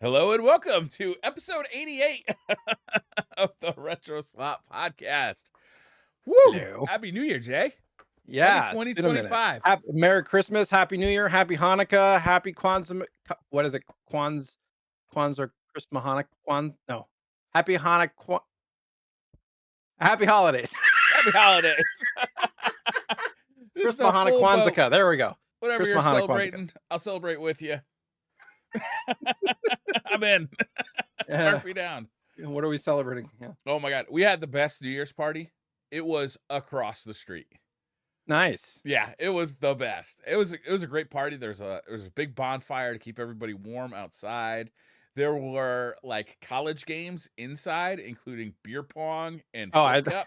Hello and welcome to episode 88 of the RetroSlot podcast. Woo! Hello. Happy New Year, Jay. Happy Yeah, it's been a minute. 2025. Merry Christmas, Happy New Year, Happy Hanukkah, Happy Kwanzaa. What is it? Kwanzaa, Christmas, Hanukkah, no. Happy Hanukkah, Happy Holidays. Happy holidays. This is Christmas, the Hanukkah, full boat. Kwanzaa. There we go. Whatever you're Christmas, Hanukkah, Kwanzaa. celebrating, I'll celebrate with you. I'm in. Yeah. Mark me down. What are we celebrating? Yeah. Oh my God. We had the best New Year's party. It was across the street. Nice. Yeah, it was the best. It was a great party. There was a big bonfire to keep everybody warm outside. There were like college games inside, including beer pong and Oh, flip cup.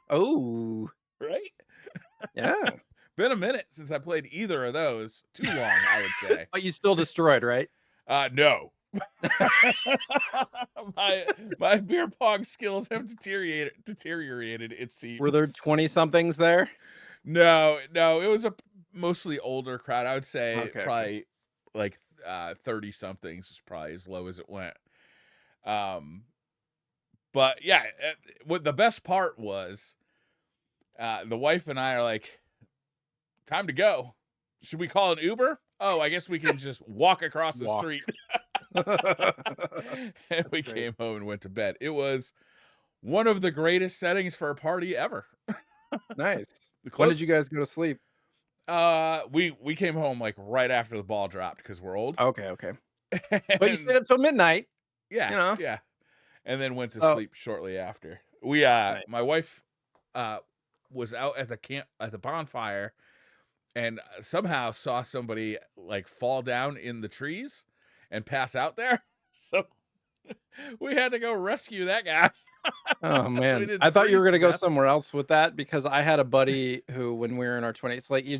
oh, Right? yeah. Been a minute since I played either of those. Too long, I would say. But you still destroyed, right? No. my beer pong skills have deteriorated, it seems. Were there 20 somethings there? No, it was a mostly older crowd. I would say Okay. probably like 30 somethings was probably as low as it went. Um, but yeah, what the best part was, the wife and I are like, time to go. Should we call an Uber? Oh, I guess we can just walk across the Walk. street. And That's we great. came home and went to bed. It was one of the greatest settings for a party ever. Nice. The When close did you guys go to sleep? we came home like right after the ball dropped because we're old. Okay, okay. But you stayed And up till midnight, yeah, you know? yeah. And then went to So sleep shortly after. My nice. wife uh was out at the bonfire and somehow saw somebody like fall down in the trees and pass out there. So we had to go rescue that guy. Oh, So he man. didn't I thought you were freeze to gonna go death. somewhere else with that because I had a buddy who, when we were in our 20s, like, he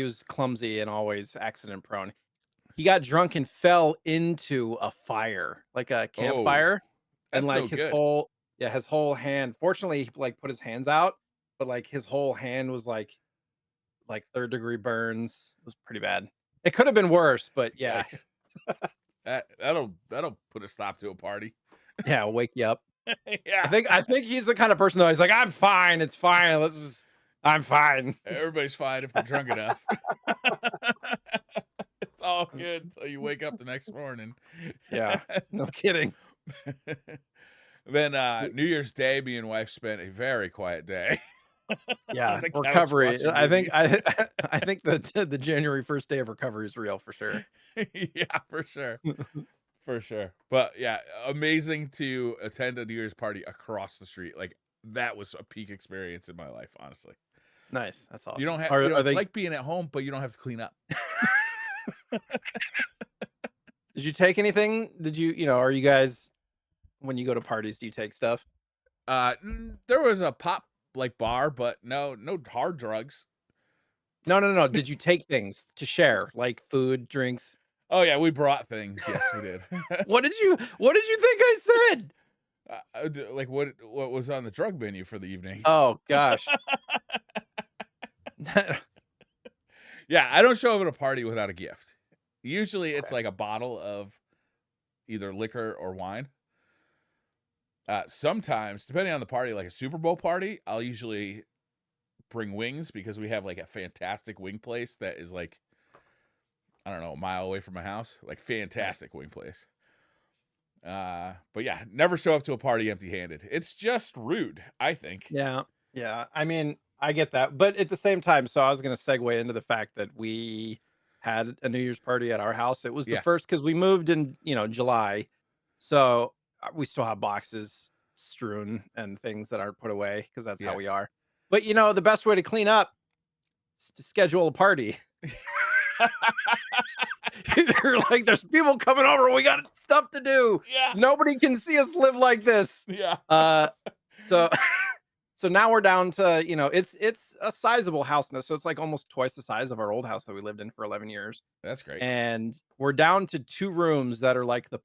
was clumsy and always accident prone. He got drunk and fell into a fire, like a Oh, campfire, and, that's like, no good. his whole hand, fortunately, he, like, put his hands out, but, like, his whole hand was, like, third-degree burns. It was pretty bad. It could have been worse, but yeah. Yikes. That'll put a stop to a party. Yeah, wake you up. I Yeah. think I think he's the kind of person though, he's like, "I'm fine, it's fine, I'm fine." Everybody's fine if they're drunk enough. It's all good until you wake up the next morning. Yeah, no kidding. Then, New Year's Day, me and wife spent a very quiet day on Yeah, the couch recovery. watching I think movies. I I think the January 1st day of recovery is real for sure. Yeah, for sure, for sure. But, yeah, amazing to attend a New Year's party across the street, like, that was a peak experience in my life, honestly. Nice, that's You awesome. don't have Are it's they like being at home, but you don't have to clean up. Did you take anything? Are you guys, when you go to parties, do you take stuff? There was a pop, like, bar, but no hard drugs. No, no, no, did you take things to share, like food, drinks? Oh, yeah, we brought things. Yes, we did. What did you think I said? Like, what was on the drug menu for the evening? Oh gosh. Yeah, I don't show up at a party without a gift. Usually, it's Okay. like a bottle of either liquor or wine. Sometimes, depending on the party, like a Super Bowl party, I'll usually bring wings because we have, like, a fantastic wing place that is, like, I don't know, a mile away from my house. Like, Nice. fantastic wing place. But yeah, never show up to a party empty-handed. It's just rude, I think. Yeah, yeah. I mean, I get that, but at the same time, so I was gonna segue into the fact that we had a New Year's party at our house. It was the Yeah, first because we moved in, July, so we still have boxes strewn and things that aren't put away because that's how yeah. we are. But the best way to clean up is to schedule a party. You're like, there's people coming over. We got stuff to do. Yeah, Nobody can see us live like this. yeah. Uh, so so now we're down to, it's a sizable house now. So it's like almost twice the size of our old house that we lived in for 11 years. That's great. And we're down to two rooms that are like the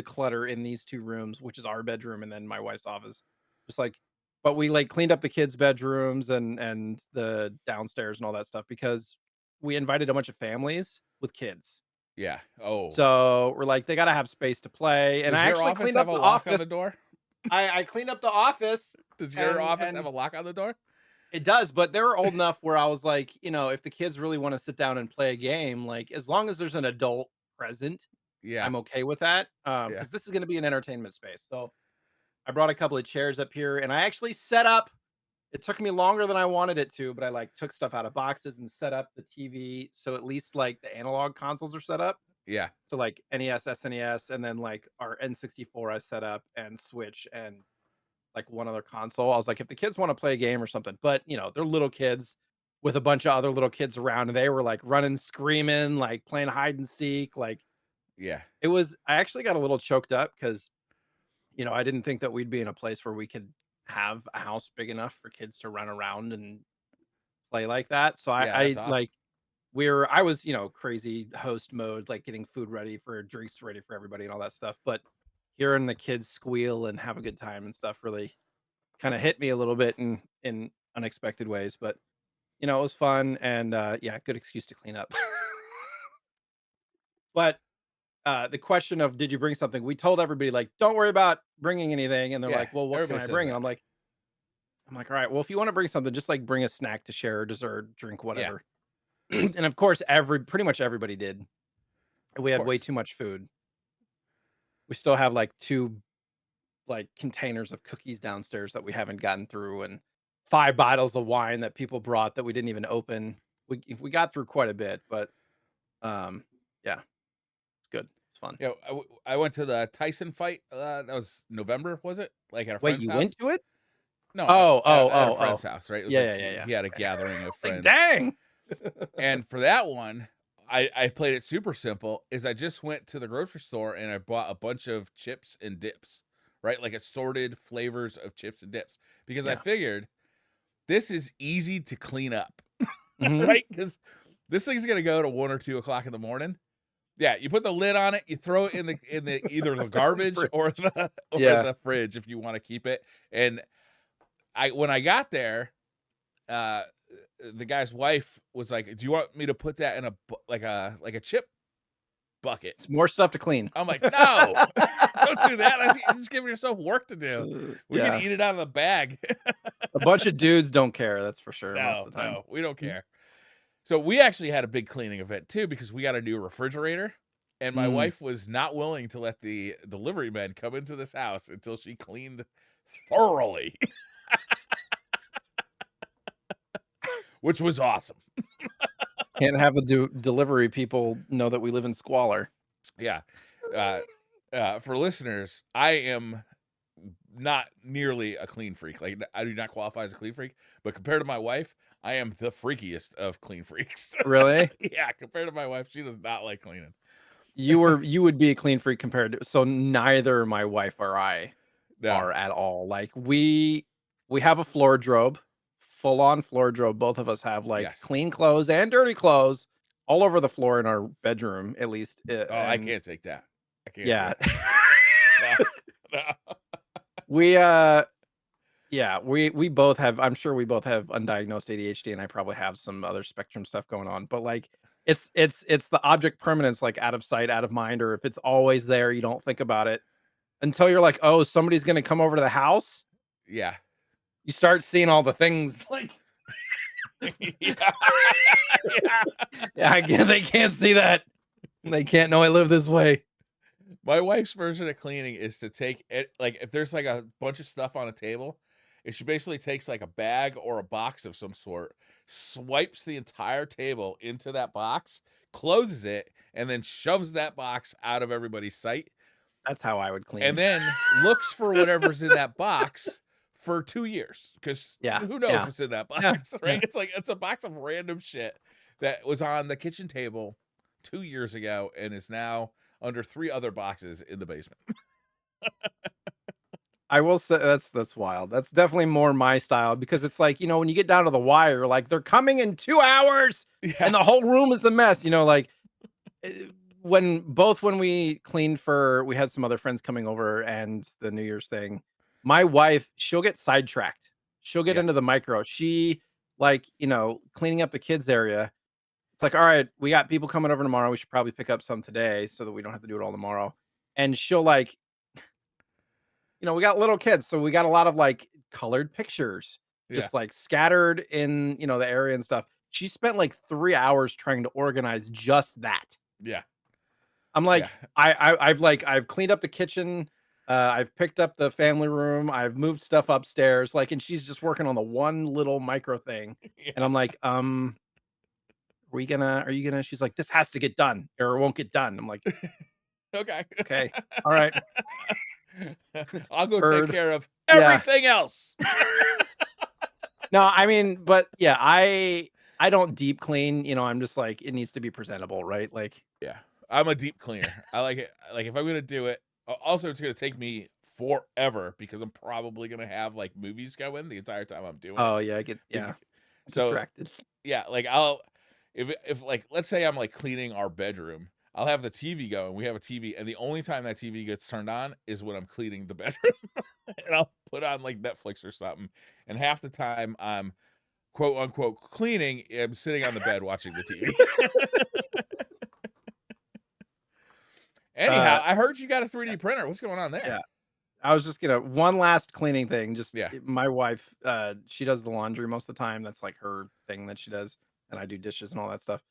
clutter in these two rooms, which is our bedroom and then my wife's office. Just like, but we like cleaned up the kids' bedrooms and the downstairs and all that stuff because we invited a bunch of families with kids. Yeah. Oh, So we're like, they gotta have space to play. And does I your actually office cleaned have up a the lock on office. the door? I cleaned up the office Does your and office have a lock on the door? it does, but they were old enough where I was like, if the kids really want to sit down and play a game, like as long as there's an adult present, Yeah. I'm okay with that. Yeah. Because this is gonna be an entertainment space. So I brought a couple of chairs up here and I actually set up. It took me longer than I wanted it to, but I like took stuff out of boxes and set up the TV so at least like the analog consoles are set up. Yeah. So like NES, SNES, and then like our N64 I set up and Switch and like one other console. I was like, if the kids want to play a game or something, but they're little kids with a bunch of other little kids around, and they were like running, screaming, like playing hide and seek. Like Yeah. I actually got a little choked up because I didn't think that we'd be in a place where we could have a house big enough for kids to run around and play like that. So Yeah, that's awesome. I was, crazy host mode, like getting food ready for drinks ready for everybody and all that stuff. But hearing the kids squeal and have a good time and stuff really kind of hit me a little bit in unexpected ways. But it was fun and yeah, good excuse to clean up. But the question of did you bring something? We told everybody like, don't worry about bringing anything, and they're Yeah. like, well, what can Everybody I says bring? And that. I'm like, all right, well, if you want to bring something, just like bring a snack to share, dessert, drink, Yeah. whatever. And of course, pretty much everybody did. We Of had way course. too much food. We still have like two like containers of cookies downstairs that we haven't gotten through, and 5 bottles of wine that people brought that we didn't even open. We got through quite a bit, but um, yeah, it's good. It's fun. I went to the Tyson fight. That was November, was it? Like at a Wait, friend's you went house? to it? No, Oh, oh, at a oh, friend's oh. house, right? It was Yeah, like yeah, yeah, he had a yeah. gathering of Like, friends. dang. And for that one, I played it super simple. Is I just went to the grocery store and I bought a bunch of chips and dips, right? Like assorted flavors of chips and dips because I Yeah. figured this is easy to clean up, Mhm. right? Because this thing's gonna go to 1 or 2 o'clock in the morning. Yeah, you put the lid on it, you throw it in the either the garbage For or the yeah. fridge if you want to keep it. And I when I got there, uh the guy's wife was like, "Do you want me to put that in like a chip bucket?" It's more stuff to clean. I'm like, "No, don't do that. You're just giving yourself work to do. We can Yeah. eat it out of the bag." A bunch of dudes don't care, that's for sure, most No, of the time. no, we don't Mm. care. So we actually had a big cleaning event too because we got a new refrigerator, and my Mm. wife was not willing to let the delivery men come into this house until she cleaned thoroughly, which was awesome. Can't have the delivery people know that we live in squalor. Yeah. Uh, for listeners, I am not nearly a clean freak. Like I do not qualify as a clean freak, but compared to my wife, I am the freakiest of clean freaks. Really? Yeah, compared to my wife, she does not like cleaning. You would be a clean freak compared to so neither my wife or I No. are at all. Like, we have a floor drobe, full on floor drobe. Both of us have, like, Yes. clean clothes and dirty clothes all over the floor in our bedroom, at least, Oh, I and can't take that. I can't do yeah. it. No. No. We, yeah, we both have I'm sure we both have undiagnosed ADHD, and I probably have some other spectrum stuff going on, but, like, it's the object permanence, like, out of sight, out of mind, or if it's always there, you don't think about it until you're like, "Oh, somebody's gonna come over to the house." Yeah. You start seeing all the things, like, Yeah. Yeah. "Yeah, they can't see that. They can't know I live this way." My wife's version of cleaning is to take it like if there's like a bunch of stuff on a table, if she basically takes like a bag or a box of some sort, swipes the entire table into that box, closes it, and then shoves that box out of everybody's sight, That's how I would and clean. then looks for whatever's in that box for 2 years. Because Yeah, who knows yeah, what's in that yeah, box, right? yeah. It's a box of random shit that was on the kitchen table 2 years ago and is now under three other boxes in the basement. I will say that's wild. That's definitely more my style because it's like, when you get down to the wire, like, "They're coming in 2 hours," Yeah, and the whole room is a mess, like eh, when we cleaned we had some other friends coming over and the New Year's thing. My wife, she'll get sidetracked. She'll get yeah, into the micro. She like, cleaning up the kids area. It's like, "All right, we got people coming over tomorrow. We should probably pick up some today so that we don't have to do it all tomorrow." And she'll like, we got little kids, so we got a lot of like colored pictures Yeah. just like scattered in, the area and stuff. She spent like 3 hours trying to organize just that. Yeah. I'm Yeah. like, I've cleaned up the kitchen, I've picked up the family room, I've moved stuff upstairs, like, and she's just working on the one little micro thing. And Yeah. I'm like, are you gonna? She's like, this has to get done or it won't get done. I'm like, Okay. okay, all right, I'll go take bird. care of Yeah. everything else. No, I mean, but yeah, I don't deep clean, I'm just like, it needs to be presentable, right? Like, Yeah. I'm a deep cleaner. I like it. Like if I'm gonna do it, also it's gonna take me forever because I'm probably gonna have like movies going the entire time I'm doing it. oh yeah, I get Bec- yeah, So distracted. yeah, like I'll if like let's say I'm like cleaning our bedroom, I'll have the TV going. We have a TV, and the only time that TV gets turned on is when I'm cleaning the bedroom, and I'll put on like Netflix or something. And half the time I'm quote unquote cleaning, I'm sitting on the bed watching the TV. Anyhow, Uh, I heard you got a 3D printer. What's going on there? yeah. I was just gonna one last cleaning thing. Just Yeah, my wife, she does the laundry most of the time. That's like her thing that she does, and I do dishes and all that stuff.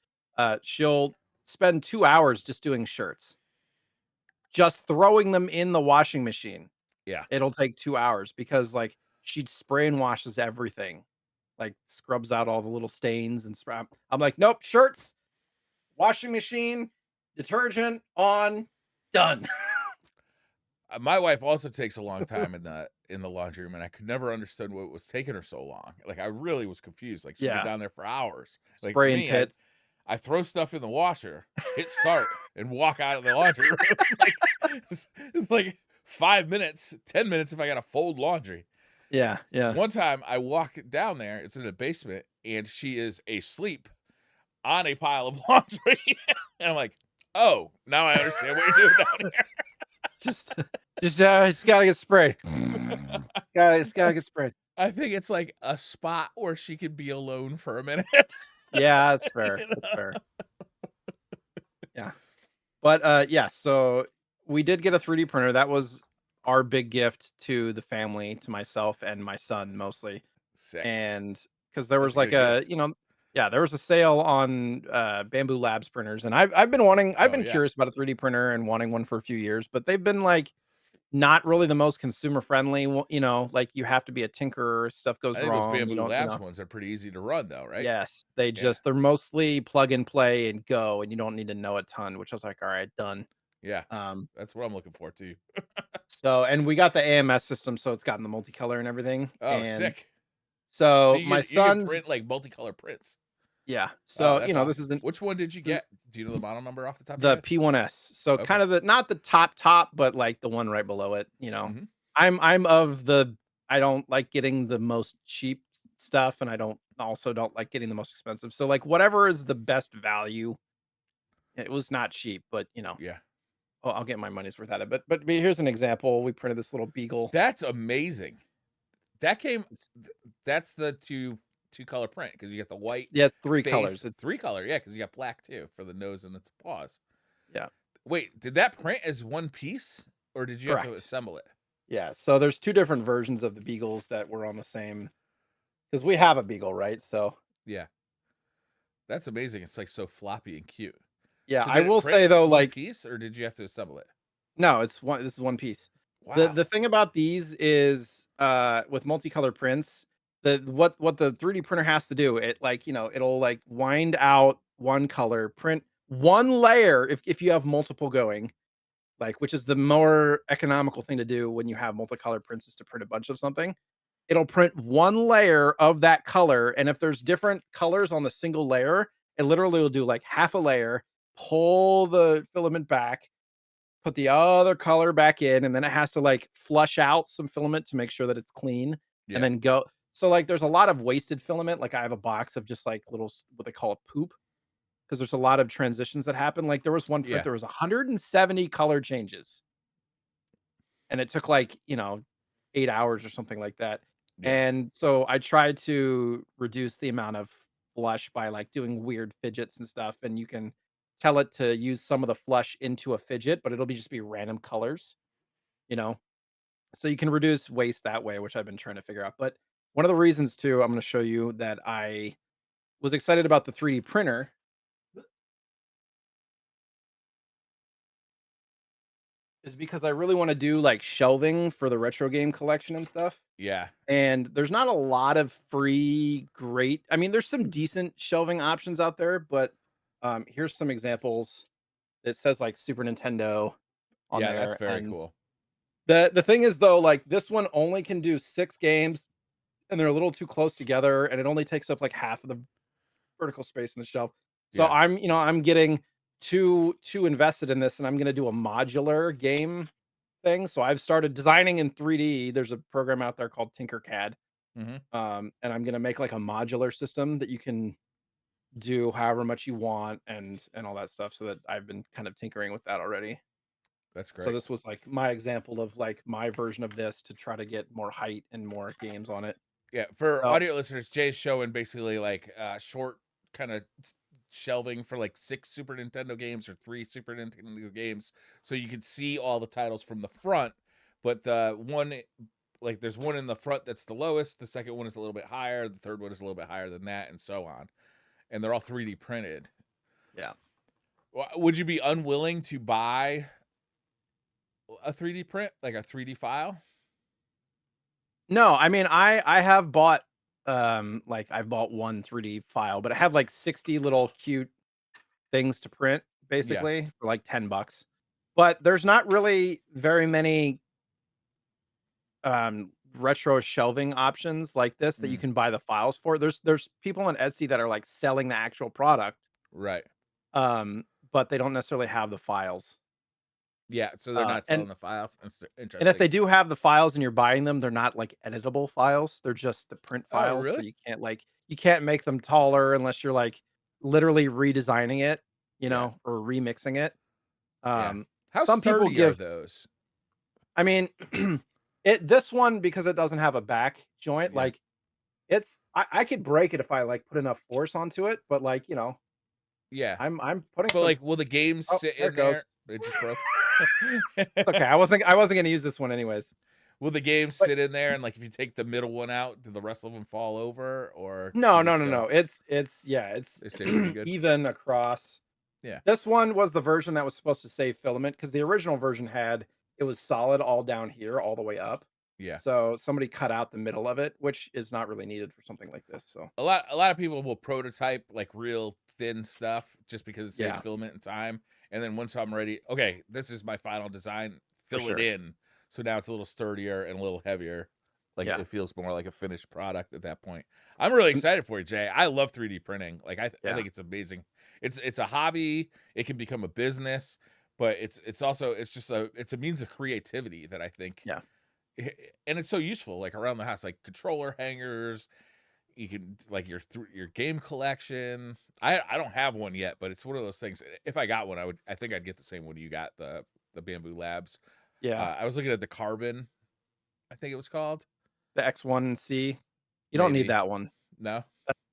She'll spend 2 hours just doing shirts, just throwing them in the washing machine. yeah. It'll take 2 hours because like she spray and washes everything, like scrubs out all the little stains and spray. I'm like, nope, shirts, washing machine, detergent on, done. My wife also takes a long time in the laundry room, and I could never understand what was taking her so long. Like I really was confused. Like she'd be Yeah, down there for hours. Like for spraying me, pits. I throw stuff in the washer, hit start, and walk out of the laundry room. Like it's like 5 minutes, 10 minutes if I gotta fold laundry. Yeah, yeah. One time I walk down there, it's in the basement, and she is asleep on a pile of laundry. And I'm like, oh, now I understand what you're doing down here. Just it's gotta get sprayed. It's gotta get sprayed. I think it's like a spot where she could be alone for a minute. Yeah, that's fair, You that's know? fair. Yeah. But, yeah, so we did get a 3D printer. That was our big gift to the family, to myself and my son mostly. Sick. And because there That's was a like good gift. yeah, there was a sale on, Bamboo Labs printers, and I've Oh, been yeah. curious about a 3D printer and wanting one for a few years, but they've been, like, not really the most consumer friendly, like, you have to be a tinkerer, stuff I goes think those wrong, you Bamboo don't, Labs ones are pretty easy to run though, right? yes, Yeah. they're mostly plug and play and go, and you don't need to know a ton, which I was like, "Alright, done." Yeah. Um, That's what I'm looking for too. and we got the AMS system, so it's gotten the multicolor and everything, Oh, and sick. So so my you can son's print like multicolor prints. yeah, Oh, so, that's this awesome. isn't Which one did you this is get? Do you know the model number off the top of your the head? P1S, so Okay. kind of the not the top, but, like, the one right below it. Mhm. I'm of the I don't like getting the most cheap stuff, and I don't like getting the most expensive, so, like, whatever is the best value. It was not cheap, but, Yeah. I'll get my money's worth out of it. But here's an example. We printed this little beagle. That's amazing. That came It's that's the two color print because you get the white yeah, it's 3 colors. face, 3 color, yeah, because you got black too for the nose and its paws. Yeah, Wait, did that print as one piece or did you have to correct. assemble it? Yeah, so there's 2 different versions of the beagles that were on the same because we have a beagle, right? So, Yeah. That's amazing. It's like so floppy and cute. yeah, So I did it will print say as though, one like, piece or did you have to assemble it? no, this is one piece. The Wow. thing about these is, with multicolor prints, what the 3D printer has to do, it like, it'll like wind out one color, print one layer if you have multiple going, like, which is the more economical thing to do when you have multicolor prints is to print a bunch of something. It'll print one layer of that color, and if there's different colors on the single layer, it literally will do like half a layer, pull the filament back, put the other color back in, and then it has to like flush out some filament to make sure that it's clean, and Yeah. then go. So like, there's a lot of wasted filament. Like I have a box of just like little what they call it poop because there's a lot of transitions that happen. Like there was one print, Yeah. there was 170 color changes, and it took like 8 hours or something like that. Yeah. And so I tried to reduce the amount of flush by like doing weird fidgets and stuff, and you can tell it to use some of the flush into a fidget, but it'll be just be random colors, you know. So you can reduce waste that way, which I've been trying to figure out. But one of the reasons too, I'm going to show you that I was excited about the 3D printer is because I really want to do like shelving for the retro game collection and stuff. Yeah. And there's not a lot of free great, I mean, there's some decent shelving options out there, but here's some examples. It says like Super Nintendo on Yeah, that's there. very And cool. the thing is though, like this one only can do 6 games and they're a little too close together and it only takes up like half of the vertical space in the shelf. So Yeah. I'm getting too invested in this and I'm gonna do a modular game thing. So I've started designing in 3D. There's a program out there called Tinkercad. Mhm. And I'm gonna make like a modular system that you can do however much you want and all that stuff. So that I've been kind of tinkering with that already. That's So great. this was like my example of like my version of this to try to get more height and more games on it. Yeah, for So audio listeners, Jay's showing basically like short kind of shelving for like 6 Super Nintendo games or 3 Super Nintendo games, so you can see all the titles from the front. But the one, like, there's one in the front that's the lowest. The second one is a little bit higher. The third one is a little bit higher than that, and so on. And they're all 3D printed. yeah. Would you be unwilling to buy a 3D print, like a 3D file? No, I mean I have bought like I've bought one 3D file, but it had like 60 little cute things to print Yeah. basically for like $10. But there's not really very many retro shelving options like this that you Mm, can buy the files for. There's people on Etsy that are like selling the actual product, right. um, but they don't necessarily have the files. Yeah. So they're Uh, not and selling the files. That's and if interesting. they do have the files and you're buying them, they're not like editable files. They're just the print Oh, files, so really? you can't make them taller unless you're like literally redesigning it, Yeah. or remixing it. Yeah. Um, How some people sturdy are give those? I mean, this one because it doesn't have a back joint, Yeah. like I could break it if I like put enough force onto it, but like, Yeah. I'm putting But, some like, will the games oh, sit there in it goes. there? It just broke. It's okay. I wasn't gonna use this one anyways. Will the games But sit in there, and, like, if you take the middle one out, do the rest of them fall over, or no, they no, just no, go no. It's yeah, it's they stay pretty good? even across. Yeah. This one was the version that was supposed to save filament because the original version had it was solid all down here, all the way up. Yeah. So somebody cut out the middle of it, which is not really needed for something like this. So A lot of people will prototype, like, real thin stuff just because it saves yeah, filament and time, and then once I'm ready, "Okay, this is my final design, for fill it sure. in." So now it's a little sturdier and a little heavier. Like, Yeah. it feels more like a finished product at that point. I'm really Mm, excited for you, Jay. I love 3D printing. Like, I yeah. think it's amazing. It's a hobby, it can become a business, but it's also it's a means of creativity that I think Yeah. and it's so useful, like, around the house, like controller hangers, you can like your game collection. I don't have one yet, but it's one of those things. If I got one, I think I'd get the same one you got, the Bamboo Labs. Yeah. I was looking at the Carbon, I think it was called. The X1C. You don't need Maybe. that one. No?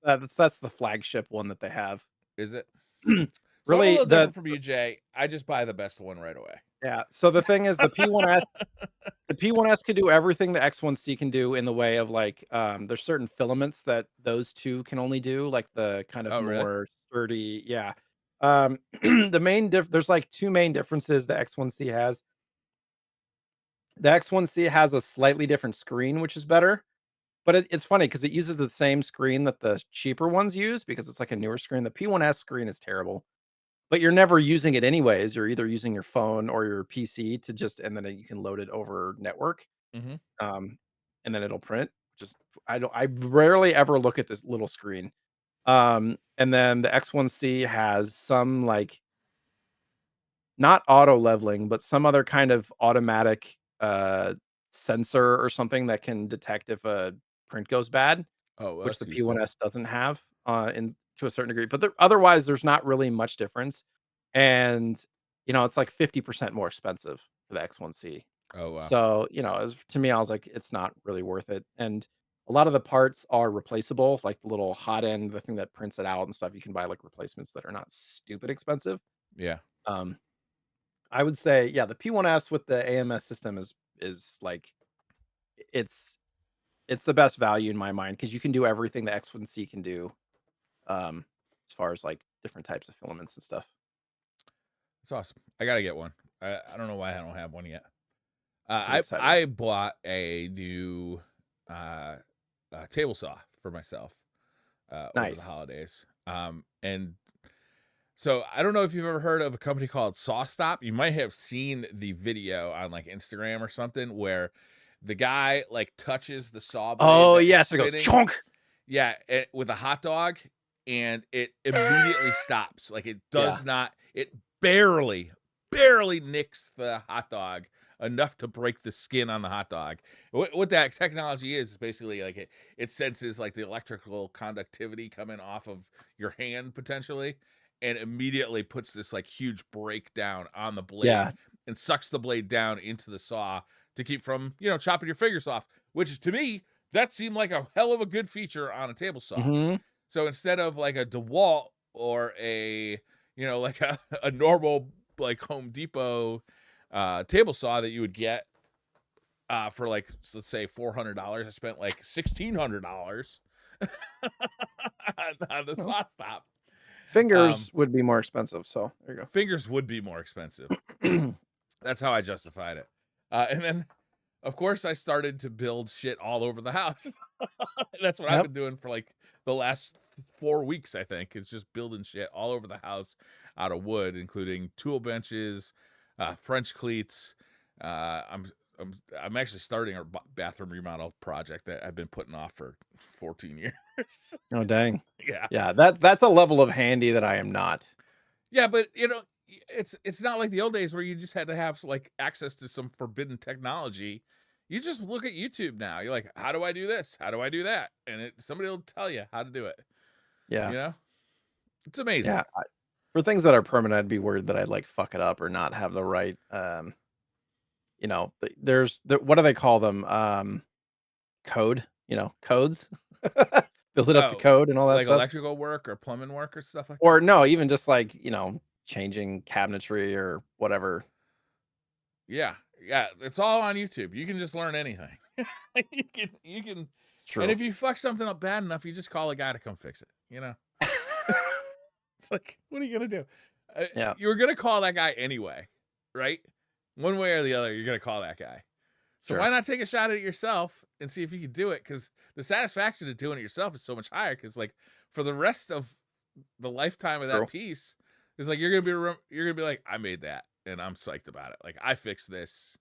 That's the flagship one that they have. Is it? So I'm a Really, little different from you, Jay. I just buy the best one right away. yeah, so the thing is the P1S can do everything the X1C can do in the way of, like, there's certain filaments that those 2 can only do, like, the kind of Oh, really? more sturdy yeah. The main there's, like, 2 main differences the X1C has. The X1C has a slightly different screen, which is better, but it's funny because it uses the same screen that the cheaper ones use because it's, like, a newer screen. The P1S screen is terrible. But you're never using it anyways. You're either using your phone or your PC to just and then you can load it over network, Mhm. um, and then it'll print. Just I rarely ever look at this little screen. And then the X1C has some like not auto leveling, but some other kind of automatic sensor or something that can detect if a print goes bad, Oh, well, which that's the useful. P1S doesn't have, in to a certain degree, but otherwise, there's not really much difference, and, it's like 50% more expensive for the X1C. Oh, wow. So, as to me, I was like, "It's not really worth it," and A lot of the parts are replaceable, like the little hot end, the thing that prints it out and stuff. You can buy like replacements that are not stupid expensive. Yeah. Um, I would say, yeah, the P1S with the AMS system is like it's it's the best value in my mind because you can do everything the X1C can do. Um, as far as like different types of filaments and stuff. It's awesome. I gotta get one. I don't know why I don't have one yet. Pretty I excited. I bought a new uh, table saw for myself over the Nice. holidays. And so I don't know if you've ever heard of a company called SawStop. You might have seen the video on like Instagram or something where the guy like touches the saw blade Oh that is yes, it goes spinning. chonk. Yeah, with a hot dog, and it immediately stops. Like it Yeah. does not. It barely nicks the hot dog enough to break the skin on the hot dog. What that technology is basically like it senses like the electrical conductivity coming off of your hand potentially, and immediately puts this like huge breakdown on the blade Yeah. and sucks the blade down into the saw to keep from chopping your fingers off. Which is, to me, that seemed like a hell of a good feature on a table saw. Mhm. So instead of like a DeWalt or like a normal like Home Depot table saw that you would get for like, let's say $400, I spent like $1,600 on the Well, saw stop. fingers would be more expensive, so there Fingers would be more expensive. you go. That's how I justified it. And then, of course, I started to build shit all over the house. That's what I've Yep. been doing for like the last 4 weeks, I think. It's just building shit all over the house out of wood, including tool benches, French cleats. I'm actually starting a bathroom remodel project that I've been putting off for 14 years. Oh, dang. Yeah. Yeah, that's a level of handy that I am not. Yeah, but it's not like the old days where you just had to have like access to some forbidden technology. You just look at YouTube now. You're like, how do I do this? How do I do that? And somebody will tell you how to do it. Yeah. You know, it's amazing. Yeah, for things that are permanent, I'd be worried that I'd, like, fuck it up or not have the right, there's what do they call them? Code, codes? Build it up to Oh, code and all that like stuff. electrical work or plumbing work or stuff like Or that. no, even just, like, changing cabinetry or whatever. Yeah, yeah, it's all on YouTube. You can just learn anything. you can, It's and true. if you fuck something up bad enough, you just call a guy to come fix it. It's like, what are you gonna do? Yeah, You were gonna call that guy anyway, right? One way or the other, you're gonna call that guy. So why sure. not take a shot at it yourself and see if you can do it? Because the satisfaction of doing it yourself is so much higher. Because like for the rest of the lifetime of that True. piece, it's like you're gonna be like, I made that, and I'm psyched about it. Like I fixed this.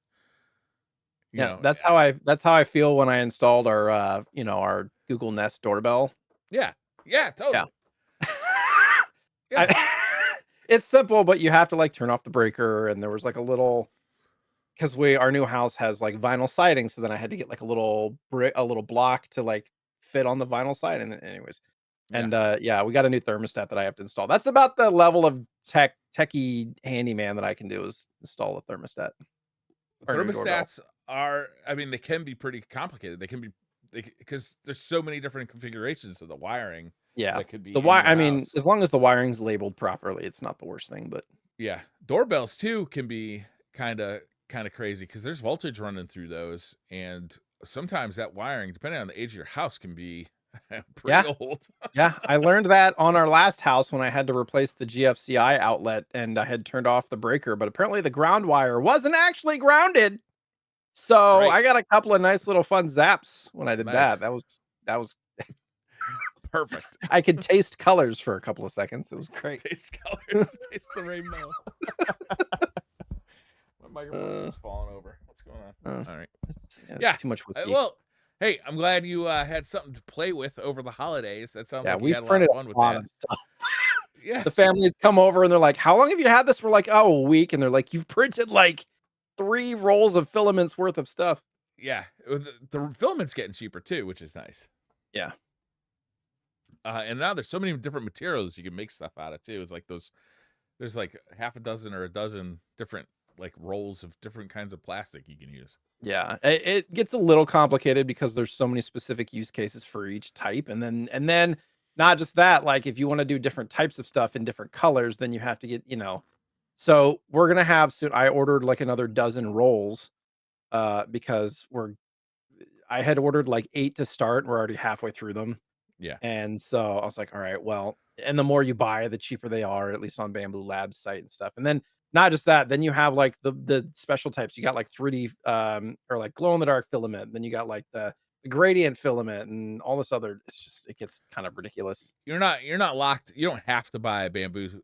You Yeah, know, that's how I feel when I installed our Google Nest doorbell. yeah, yeah, Yeah. totally, yeah, I it's simple, but you have to, like, turn off the breaker, and there was, like, a little, because we our new house has, like, vinyl siding, so then I had to get, like, a little block to, like, fit on the vinyl siding, anyways. yeah. And, yeah, we got a new thermostat that I have to install. That's about the level of techie handyman that I can do, is install a thermostat or a new doorbell. Thermostats are, I mean, they can be pretty complicated. They can be because there's so many different configurations of the wiring Yeah. that could The be in wire. your I mean, house. as long as the wiring's labeled properly, it's not the worst thing, but Yeah, doorbells too can be kind of crazy because there's voltage running through those, and sometimes that wiring, depending on the age of your house, can be pretty yeah. old. Yeah, I learned that on our last house when I had to replace the GFCI outlet and I had turned off the breaker, but apparently the ground wire wasn't actually grounded. So Right, I got a couple of nice little fun zaps when I did that. nice, That was perfect. I could taste colors for a couple of seconds. It was great. Taste colors, taste the rainbow. My microphone Uh, keeps falling over. What's going uh, on? All right. yeah, Yeah. too much whiskey. Well, hey, I'm glad you had something to play with over the holidays. That sounds Yeah, like you we've had a lot of printed fun with a lot that. of stuff. Yeah. The families come over and they're like, "How long have you had this?" We're like, "Oh, a week." And they're like, "You've printed like 3 rolls of filaments worth of stuff." Yeah. The filament's getting cheaper too, which is nice. Yeah. And now there's so many different materials you can make stuff out of too. It's like there's like half a dozen or a dozen different like rolls of different kinds of plastic you can use. Yeah, it gets a little complicated because there's so many specific use cases for each type, and then not just that, like if you want to do different types of stuff in different colors, then you have to get, So we're gonna have soon. I ordered like another dozen rolls, because I had ordered like 8 to start. We're already halfway through them. Yeah. And so I was like, all right, well, and the more you buy, the cheaper they are, at least on Bamboo Labs site and stuff. And then not just that, then you have like the special types. You got like 3D or like glow in the dark filament. And then you got like the gradient filament and all this other. It's just it gets kind of ridiculous. You're not locked. You don't have to buy a bamboo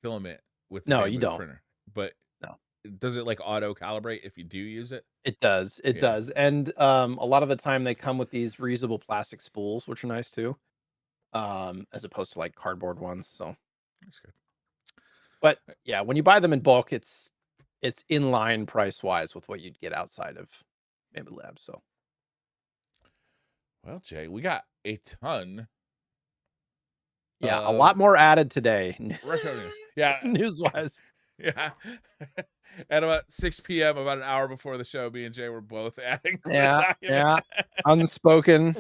filament with the No, you bamboo don't. printer, but No. does it like auto calibrate if you do use it? It does. It Yeah, does. And a lot of the time they come with these reusable plastic spools, which are nice too. As opposed to like cardboard ones. So that's good. but yeah, when you buy them in bulk, it's in line price wise with what you'd get outside of Bamboo Labs. So Well, Jay, we got a ton yeah, a lot of more added today, retro news. Yeah, news wise. yeah. At about 6 p.m., about an hour before the show, me and Jay were both adding to the Yeah, document. yeah. Unspoken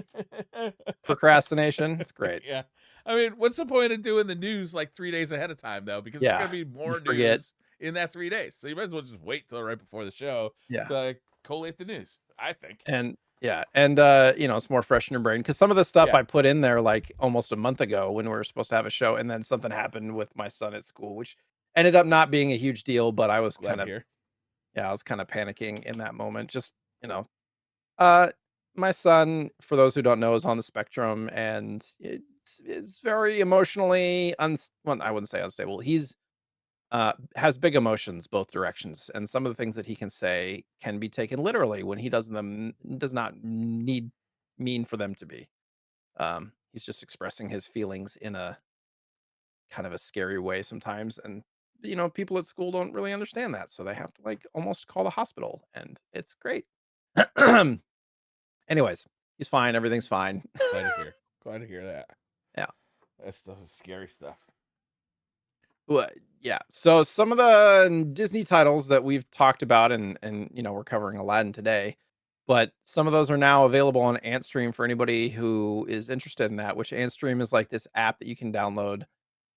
procrastination. It's great. Yeah. I mean, what's the point of doing the news like 3 days ahead of time, though? Because it's Yeah, going to be you more forget. news in that 3 days. So you might as well just wait till right before the show Yeah, to like, collate the news, I think. and yeah, and it's more fresh in your brain because some of the stuff Yeah. I put in there like almost a month ago when we were supposed to have a show, and then something happened with my son at school, which ended up not being a huge deal, but I was Glad kind to of hear. yeah, I was kind of panicking in that moment. Just you know, Uh, my son, for those who don't know, is on the spectrum and it's very emotionally well, I wouldn't say unstable. He's has big emotions both directions, and some of the things that he can say can be taken literally when he does not need mean for them to be. He's just expressing his feelings in a kind of a scary way sometimes, and people at school don't really understand that, so they have to like almost call the hospital, and it's great. Anyways, he's fine, everything's fine. Glad to hear. Glad to hear that. Yeah. That stuff is scary stuff. Well, yeah, so some of the Disney titles that we've talked about and, we're covering Aladdin today, but some of those are now available on Antstream for anybody who is interested in that, which Antstream is like this app that you can download.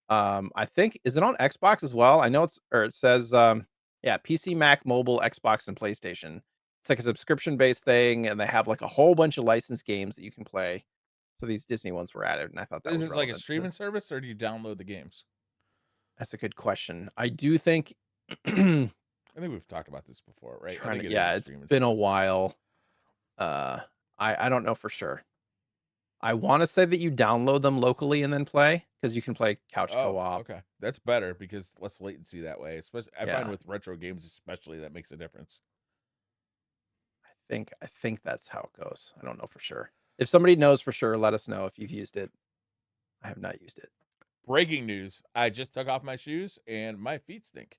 I think is it on Xbox as well? I know it says, yeah, PC, Mac, mobile, Xbox, and PlayStation. It's like a subscription-based thing, and they have, like, a whole bunch of licensed games that you can play. So these Disney ones were added, and I thought that Is was this like a relevant to streaming service or do you download the games? that's a good question. I do think trying I think we've talked about this before, right? I to think it is yeah, a it's streaming been a service. while. Uh, I don't know for sure. I wanna say that you download them locally and then play because you can play couch Oh, co-op. okay. That's better because less latency that way. Especially, I find Yeah, with retro games, especially, that makes a difference. I think that's how it goes. I don't know for sure. If somebody knows for sure, let us know if you've used it. I have not used it. Breaking news: I just took off my shoes and my feet stink.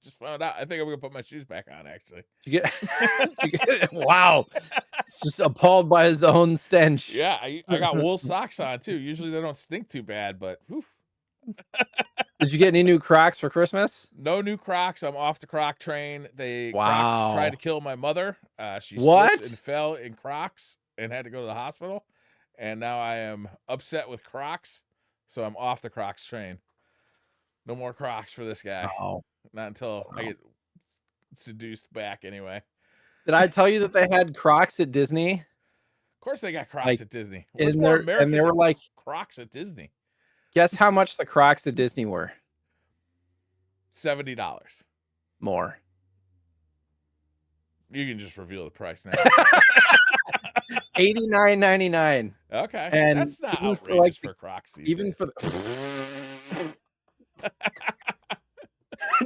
Just found out. I think I'm gonna put my shoes back on. Actually, Did you get did you get wow. It's just appalled by his own stench. yeah, I got wool socks on too. Usually they don't stink too bad, but whew. Did you get any new Crocs for Christmas? No new Crocs. I'm off the Croc train. They Crocs tried to Wow. kill my mother. She slipped and What? fell in Crocs and had to go to the hospital. And now I am upset with Crocs, so I'm off the Crocs train. No more Crocs for this guy. Wow. Not until I Wow. get seduced back, anyway. Did I tell you that they had Crocs at Disney? Of course, they got Crocs Like, at Disney. What's in more there and they American were than like, Crocs at Disney? guess how much the Crocs at Disney were? $70. More. You can just reveal the price now. 89.99. Okay, And that's not even for like outrageous the for Crocs these even days. for the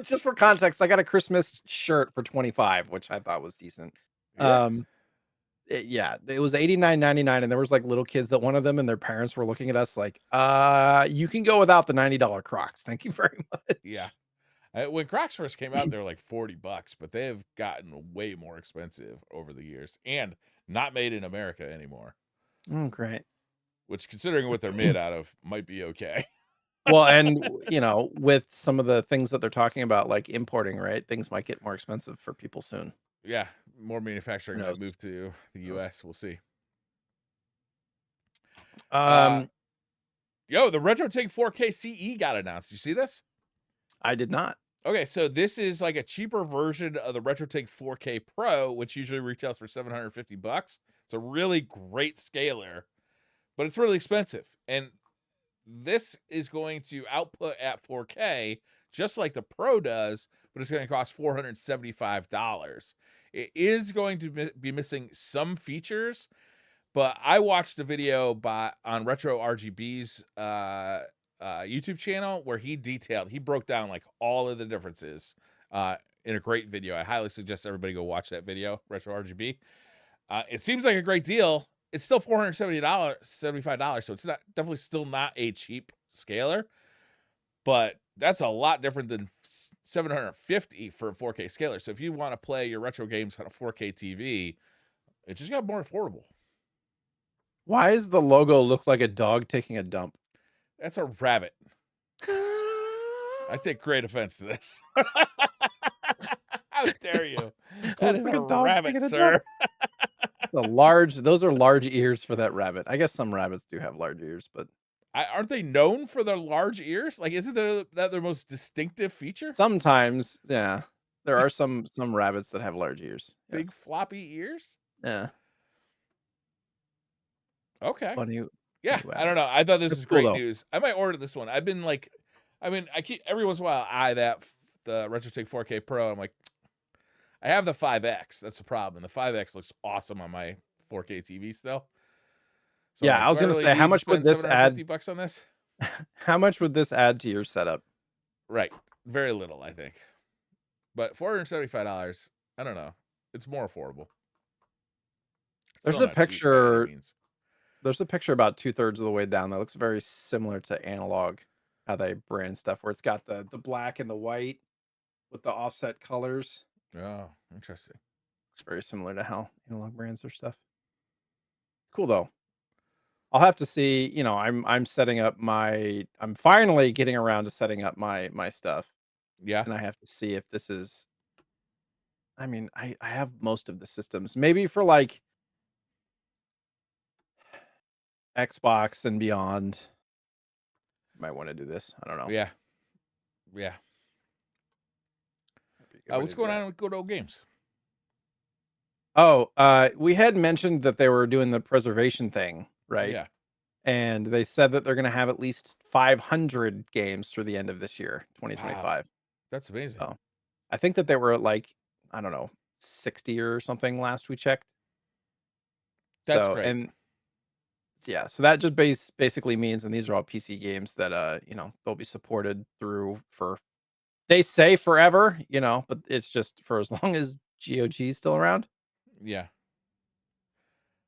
just for context, I got a Christmas shirt for 25, which I thought was decent. Yeah, Um, yeah, it was 89.99, and there was like little kids that wanted them, and their parents were looking at us like, you can go without the $90 Crocs. Thank you very much. yeah. When Crocs first came out, they were like $40, but they have gotten way more expensive over the years, and not made in America anymore. Oh, great. Which, considering what they're made out of, might be okay. Well, and with some of the things that they're talking about, like importing, right? Things might get more expensive for people soon. Yeah, more Who manufacturing might knows? move to the Who knows? US. We'll see. Uh, Um, yo, the RetroTink 4K CE got announced. You see this? I did not. Okay, so this is like a cheaper version of the RetroTink 4K Pro, which usually retails for $750. It's a really great scaler, but it's really expensive. And this is going to output at 4K just like the Pro does, but it's going to cost $475. It is going to be missing some features, but I watched a video on Retro RGB's YouTube channel where he broke down like all of the differences in a great video. I highly suggest everybody go watch that video, Retro RGB. It seems like a great deal. It's still $475, so it's not definitely still not a cheap scaler, but that's a lot different than 750 for a 4K scaler. So if you want to play your retro games on a 4K TV, it just got more affordable. Why does the logo look like a dog taking a dump? That's a rabbit. I take great offense to this. How dare you? That Looks is like a a dog rabbit, taking a dump. sir. Those are large ears for that rabbit. I guess some rabbits do have large ears, but Aren't they known for their large ears? Like, isn't that their most distinctive feature? sometimes, yeah, there are some rabbits that have large ears. Big Yes. floppy ears? Yeah. Okay. Funny, Yeah, funny I don't rabbit. know. I thought this That's was cool great though. news. I might order this one. I keep every once in a while I eye the RetroTink 4K Pro. I'm like, I have the 5X. That's the problem. The 5X looks awesome on my 4K TV still. So I'm Yeah, like, I do was I gonna really say, need to spend $750 on this? how much would this add to your setup? Right. Very little, I think. But $475, I don't know. It's more affordable. There's Still a not cheap by any picture means. there's a picture about 2/3 of the way down that looks very similar to Analog, how they brand stuff, where it's got the black and the white with the offset colors. Oh, interesting. It's very similar to how Analog brands their stuff. Cool though. I'll have to see, I'm finally getting around to setting up my stuff, Yeah. and I have to see if this is I mean, I have most of the systems. Maybe for, like, Xbox and beyond, might wanna do this. I don't know. Yeah. Yeah. Might be a good way What's to do going that. on with Good Old Games? Oh, we had mentioned that they were doing the preservation thing, right? Yeah. And they said that they're gonna have at least 500 games through the end of this year, Wow. 2025. That's amazing. So, I think that they were at, like, I don't know, 60 or something last we checked. That's So, great. and yeah, so that just basically means, and these are all PC games that, they'll be supported through for they say forever, but it's just for as long as GOG is still around. Yeah.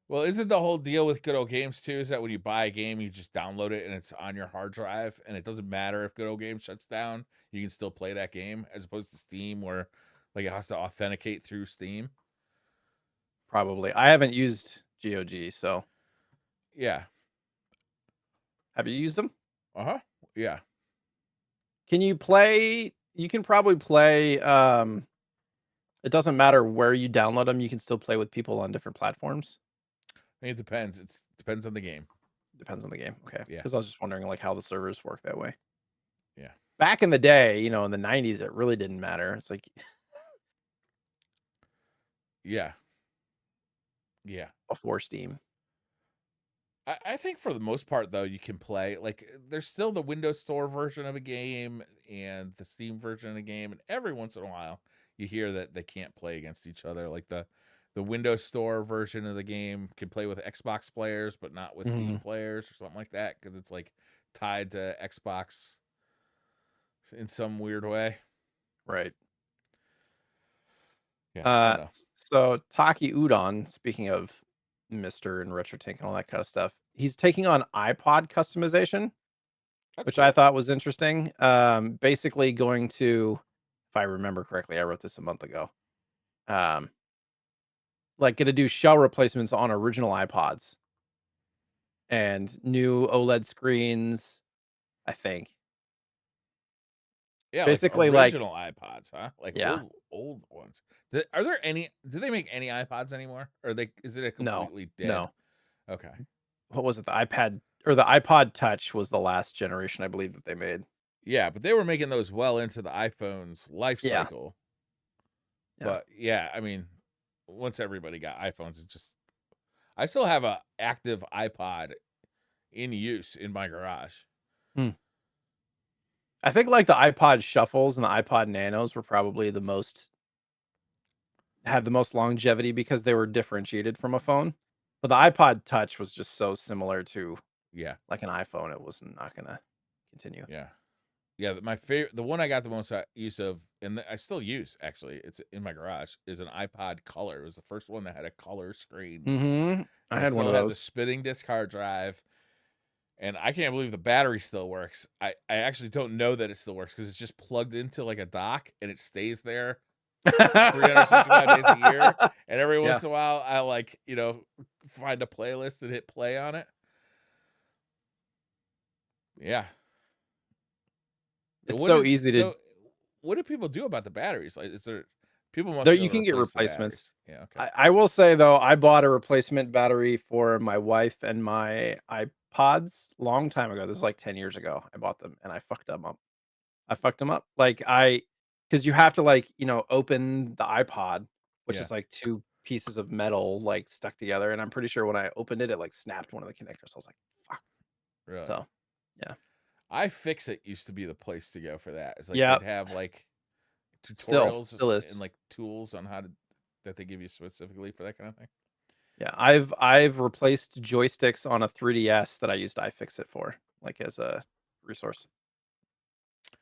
Well, isn't the whole deal with Good Old Games too is that when you buy a game, you just download it and it's on your hard drive, and it doesn't matter if Good Old Games shuts down, you can still play that game, as opposed to Steam where like it has to authenticate through Steam. Probably. I haven't used GOG, so Yeah. have you used them? Uh-huh. Yeah. You can probably play, it doesn't matter where you download them, you can still play with people on different platforms? I think it depends. It depends on the game. Depends on the game. Okay, Yeah. because I was just wondering, like, how the servers work that way. Yeah. Back in the day, in the '90s, it really didn't matter. It's like Yeah. Yeah. before Steam. I think for the most part though, you can play like there's still the Windows Store version of a game and the Steam version of a game, and every once in a while you hear that they can't play against each other. Like the Windows Store version of the game can play with Xbox players, but not with Steam Mhm. players or something like that because it's like tied to Xbox in some weird way. Right. Yeah, I don't know. So Taki Udon, speaking of Mister and RetroTink and all that kind of stuff, he's taking on iPod customization, That's which I cool. thought was interesting. Basically going to, if I remember correctly, I wrote this a month ago. Um, like gonna do shell replacements on original iPods and new OLED screens, I think. Yeah, like Basically, like, original iPods, huh? Like yeah, old ones. Are there any? Do they make any iPods anymore? Or they is it a no, completely dead? no. Okay. What was it? The iPad or the iPod Touch was the last generation, I believe, that they made. Yeah, but they were making those well into the iPhone's life Yeah, cycle. yeah. But yeah, I mean, once everybody got iPhones, it just I still have a active iPod in use in my garage. Hmm. I think, like, the iPod Shuffles and the iPod Nanos were probably the most had the most longevity because they were differentiated from a phone. But the iPod Touch was just so similar to, Yeah, like, an iPhone, it was not gonna continue. yeah. Yeah, my favorite, the one I got the most use of, and I still use actually, it's in my garage, is an iPod Color. It was the first one that had a color screen, Mhm. I and it had one still of had the those. spinning disc hard drive. And I can't believe the battery still works. I actually don't know that it still works because it's just plugged into like a dock and it stays there 365 days a year. And every Yeah, once in a while, I like, find a playlist and hit play on it. Yeah. it's What so is easy to so? What do people do about the batteries? Like, is there people must there be able you to can get replace the replacements. batteries? Yeah. Okay. I will say, though, I bought a replacement battery for my wife and my iPods long time ago. This is like 10 years ago. I bought them and I fucked them up. I fucked them up. Like, because you have to, like, open the iPod, which Yeah. is like 2 pieces of metal, like, stuck together, and I'm pretty sure when I opened it, it, like, snapped one of the connectors. I was like, "Fuck." Really. So, yeah. iFixit used to be the place to go for that. It's like Yeah, they'd have like still tutorials still and is. like tools on how to that they give you specifically for that kind of thing. Yeah, I've replaced joysticks on a 3DS that I used iFixit for, like, as a resource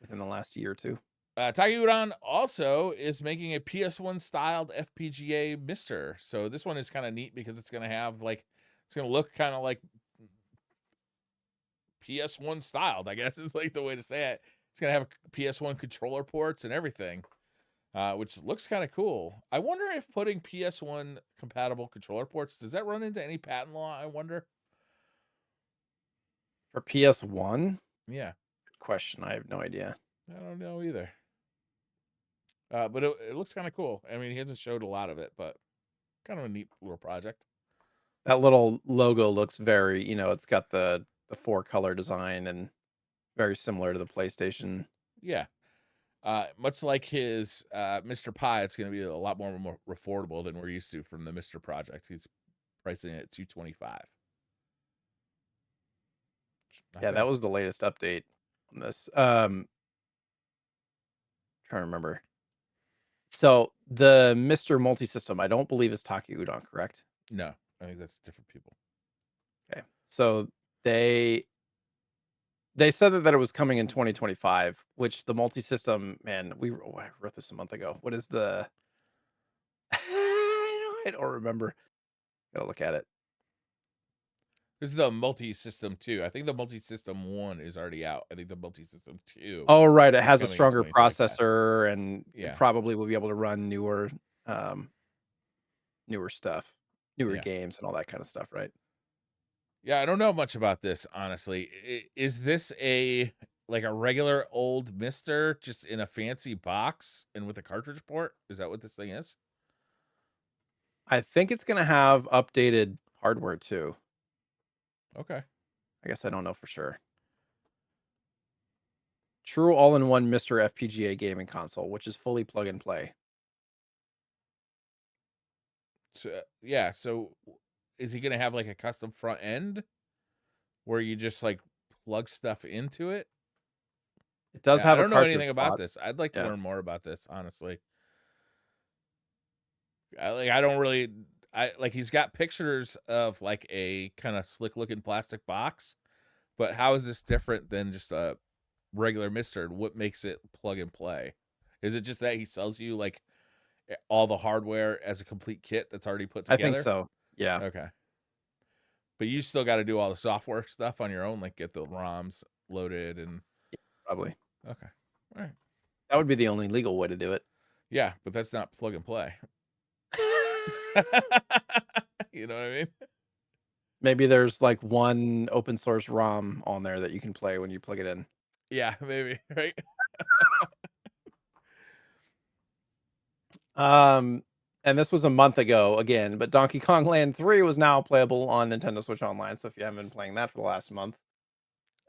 within the last year or 2. Takeuran also is making a PS1 styled FPGA Mister. So this one is kind of neat because it's going to have like it's going to look kind of like PS1 styled. I guess is like the way to say it. It's going to have PS1 controller ports and everything, which looks kind of cool. I wonder if putting PS1 compatible controller ports does that run into any patent law? I wonder. For PS1? Yeah, Good question, I have no idea. I don't know either. But it looks kind of cool. I mean, he hasn't showed a lot of it, but kind of a neat little project. That little logo looks very, it's got the 4 color design and very similar to the PlayStation. Yeah. Much like his Mr. Pie, it's going to be a lot more affordable than we're used to from the Mr. Project. He's pricing it at 225. Not Yeah, that bad. was the latest update on this. Trying to remember. So, the Mr. Multisystem, I don't believe is Taki Udon, correct? No, I think that's different people. Okay. So, they they said that it was coming in 2025, which the multisystem, man, I wrote this a month ago. What is the I don't remember. Gotta look at it. This is the multi-system 2. I think the multi-system 1 is already out. I think the multi-system 2 Oh, right, it is has a coming in stronger 2025. processor, and it Yeah. probably will be able to run um, newer stuff, newer Yeah. games and all that kinda stuff, right? Yeah, I don't know much about this, honestly. Is this a like a regular old Mister just in a fancy box and with a cartridge port? Is that what this thing is? I think it's gonna have updated hardware too. Okay. I guess I don't know for sure. True all-in-one Mr. FPGA gaming console, which is fully plug and play. So, yeah, so is he gonna have like a custom front end where you just like plug stuff into it? It does Yeah, I have a don't know cartridge anything about slot. this. I'd like to Yeah. learn more about this, honestly. I don't really I like he's got pictures of like a kind of slick looking plastic box, but how is this different than just a regular Mister? What makes it plug and play? Is it just that he sells you like all the hardware as a complete kit that's already put I think together? so. Yeah, Okay. But you still got to do all the software stuff on your own, like get the ROMs loaded and probably. okay. All right. That would be the only legal way to do it. Yeah, but that's not plug and play. You know what I mean? Maybe there's, like, one open source ROM on there that you can play when you plug it in. Yeah, maybe, right? Um, and this was a month ago again, but Donkey Kong Land 3 was now playable on Nintendo Switch Online. So if you haven't been playing that for the last month,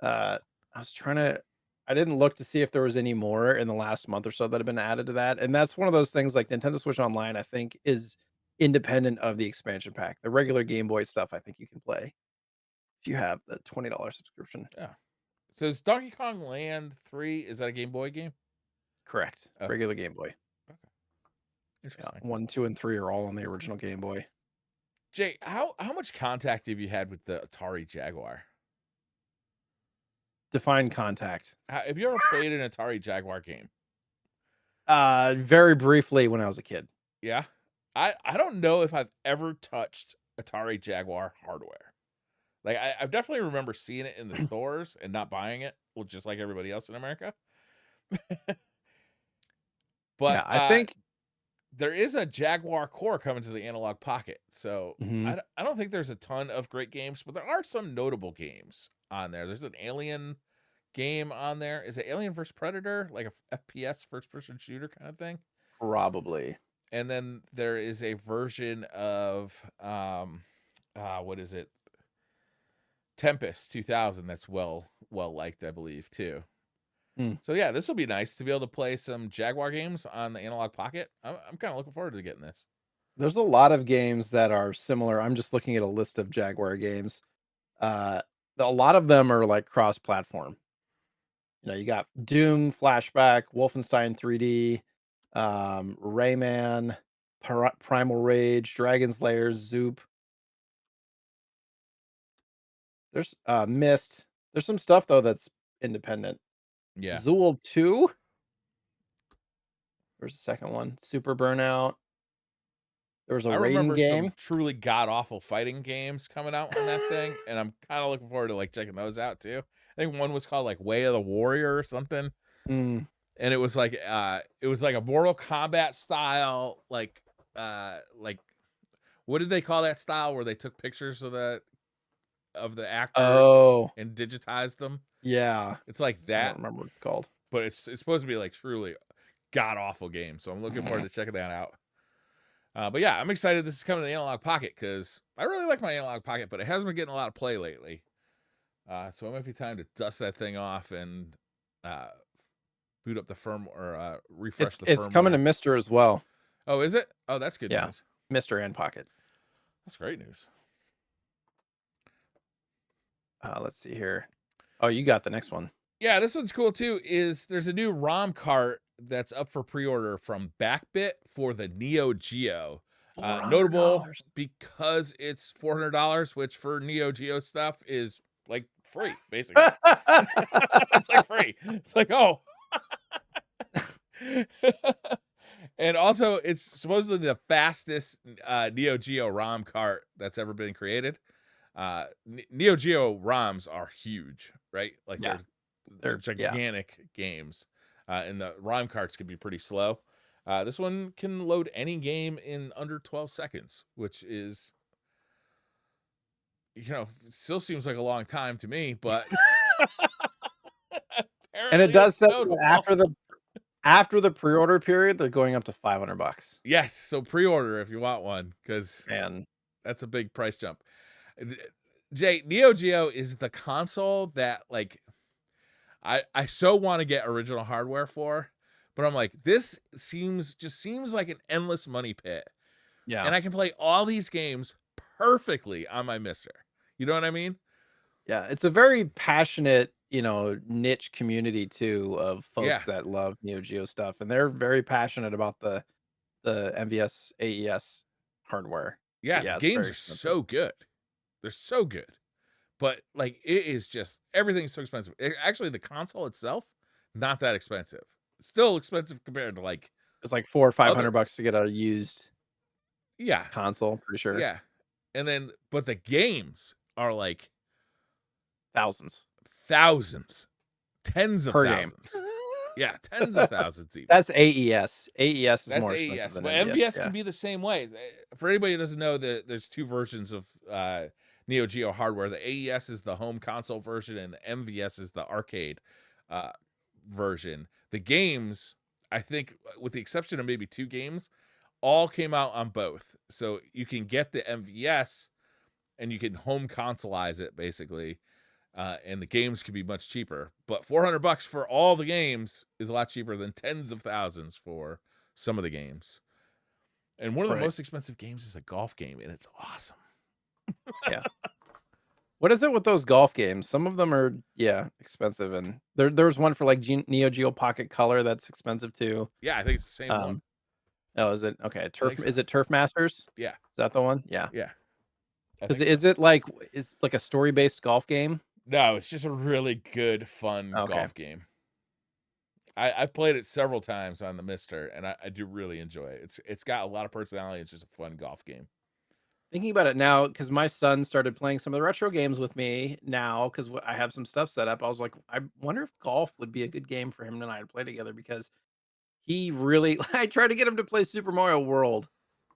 uh, I was trying to. I didn't look to see if there was any more in the last month or so that have been added to that. And that's one of those things like Nintendo Switch Online, I think, is independent of the expansion pack. The regular Game Boy stuff, I think you can play if you have the $20 subscription. Yeah. So is Donkey Kong Land 3, is that a Game Boy game? Correct. Okay. Regular Game Boy. Okay. Yeah. Interesting. 1, 2, and 3 are all on the original Game Boy. Jay, how much contact have you had with the Atari Jaguar? Define contact. Have you ever played an Atari Jaguar game? Very briefly when I was a kid. Yeah. I don't know if I've ever touched Atari Jaguar hardware. Like I definitely remember seeing it in the stores and not buying it, well, just like everybody else in America. But Yeah, I think there is a Jaguar core coming to the analog pocket. So Mhm. I don't think there's a ton of great games, but there are some notable games on there. There's an Alien game on there. Is it Alien vs Predator, like a FPS first person shooter kind of thing? Probably. And then there is a version of what is it? Tempest 2000 that's well liked, I believe, too. Hmm. So yeah, this will be nice to be able to play some Jaguar games on the analog pocket. I'm kind of looking forward to getting this. There's a lot of games that are similar. I'm just looking at a list of Jaguar games. Uh, a lot of them are like cross-platform. You got Doom, Flashback, Wolfenstein 3D, Rayman, Primal Rage, Dragon's Lair, Zoop. There's Myst. There's some stuff though that's independent. Yeah. Zool 2. There's the second one. Super Burnout. There was a I Raiden remember some game. truly god awful fighting games coming out on that thing, and I'm kind of looking forward to like checking those out too. I think one was called like Way of the Warrior or something, Mm. and it was like a Mortal Kombat style like what did they call that style where they took pictures of the actors Oh, and digitized them? yeah. It's like I don't that, remember what it's called. but it's supposed to be like truly god awful game. So I'm looking forward to checking that out. But yeah, I'm excited this is coming to the analog pocket because I really like my analog pocket, but it hasn't been getting a lot of play lately. So it might be time to dust that thing off and uh, boot up the firm or refresh the It's coming to firmware. Mister as well. Oh, is it? Oh, that's good Yeah, news. Mister and Pocket. That's great news. Let's see here. Oh, you got the next one. Yeah, this one's cool too. There's a new ROM cart that's up for pre-order from Backbit for the Neo Geo. Notable $400. because it's $400, which for Neo Geo stuff is like free, basically. It's like free. It's like, oh. And also, it's supposedly the fastest Neo Geo ROM cart that's ever been created. Neo Geo ROMs are huge, right? Like Yeah, they're yeah. gigantic games, and the ROM carts can be pretty slow. This one can load any game in under 12 seconds, which is, still seems like a long time to me, but And it apparently does it's say that notable. after the pre-order period, they're going up to $500. Yes, so pre-order if you want one, because And that's a big price jump. Jay, Neo Geo is the console that like I so want to get original hardware for, but I'm like, this seems like an endless money pit. yeah, And I can play all these games perfectly on my Mister. You know what I mean? yeah, it's a very passionate, niche community too of Yeah. folks that love Neo Geo stuff, and they're very passionate about the MVS AES hardware. But Yeah, the yeah, it's very games are expensive. so good. They're so good. But like it is just everything's so expensive. Actually, the console itself, not that expensive. It's still expensive compared to like It's like 4 or other. $500 to get a used Yeah. console, pretty sure. Yeah. And then but the games are like Thousands thousands, tens of per game. thousands. Yeah, tens of thousands even. That's AES. AES is That's more expensive AES, than but MVS, MVS yeah. can be the same way. For anybody who doesn't know, there's two versions of Neo Geo hardware. The AES is the home console version, and the MVS is the arcade uh, version. The games, I think, with the exception of maybe two games, all came out on both. So you can get the MVS and you can home consoleize it basically. And the games could be much cheaper, but $400 for all the games is a lot cheaper than tens of thousands for some of the games. And one of the Right. most expensive games is a golf game, and it's awesome. Yeah. What is it with those golf games? Some of them are, yeah, expensive, and there's one for like Neo Geo Pocket Color that's expensive too. Yeah, I think it's the same one. Um, oh, is it okay? I think Turf so. is it Turf Masters? Is Yeah, that the one? Yeah. yeah, I Is think it, so. is it like is like a story based golf game? No, it's just a really good, fun Okay. golf game. I've played it several times on the Mister, and I do really enjoy it. It's got a lot of personality. It's just a fun golf game. Thinking about it now, because my son started playing some of the retro games with me now, because I have some stuff set up. I was like, I wonder if golf would be a good game for him and I to play together because he really. I tried to get him to play Super Mario World,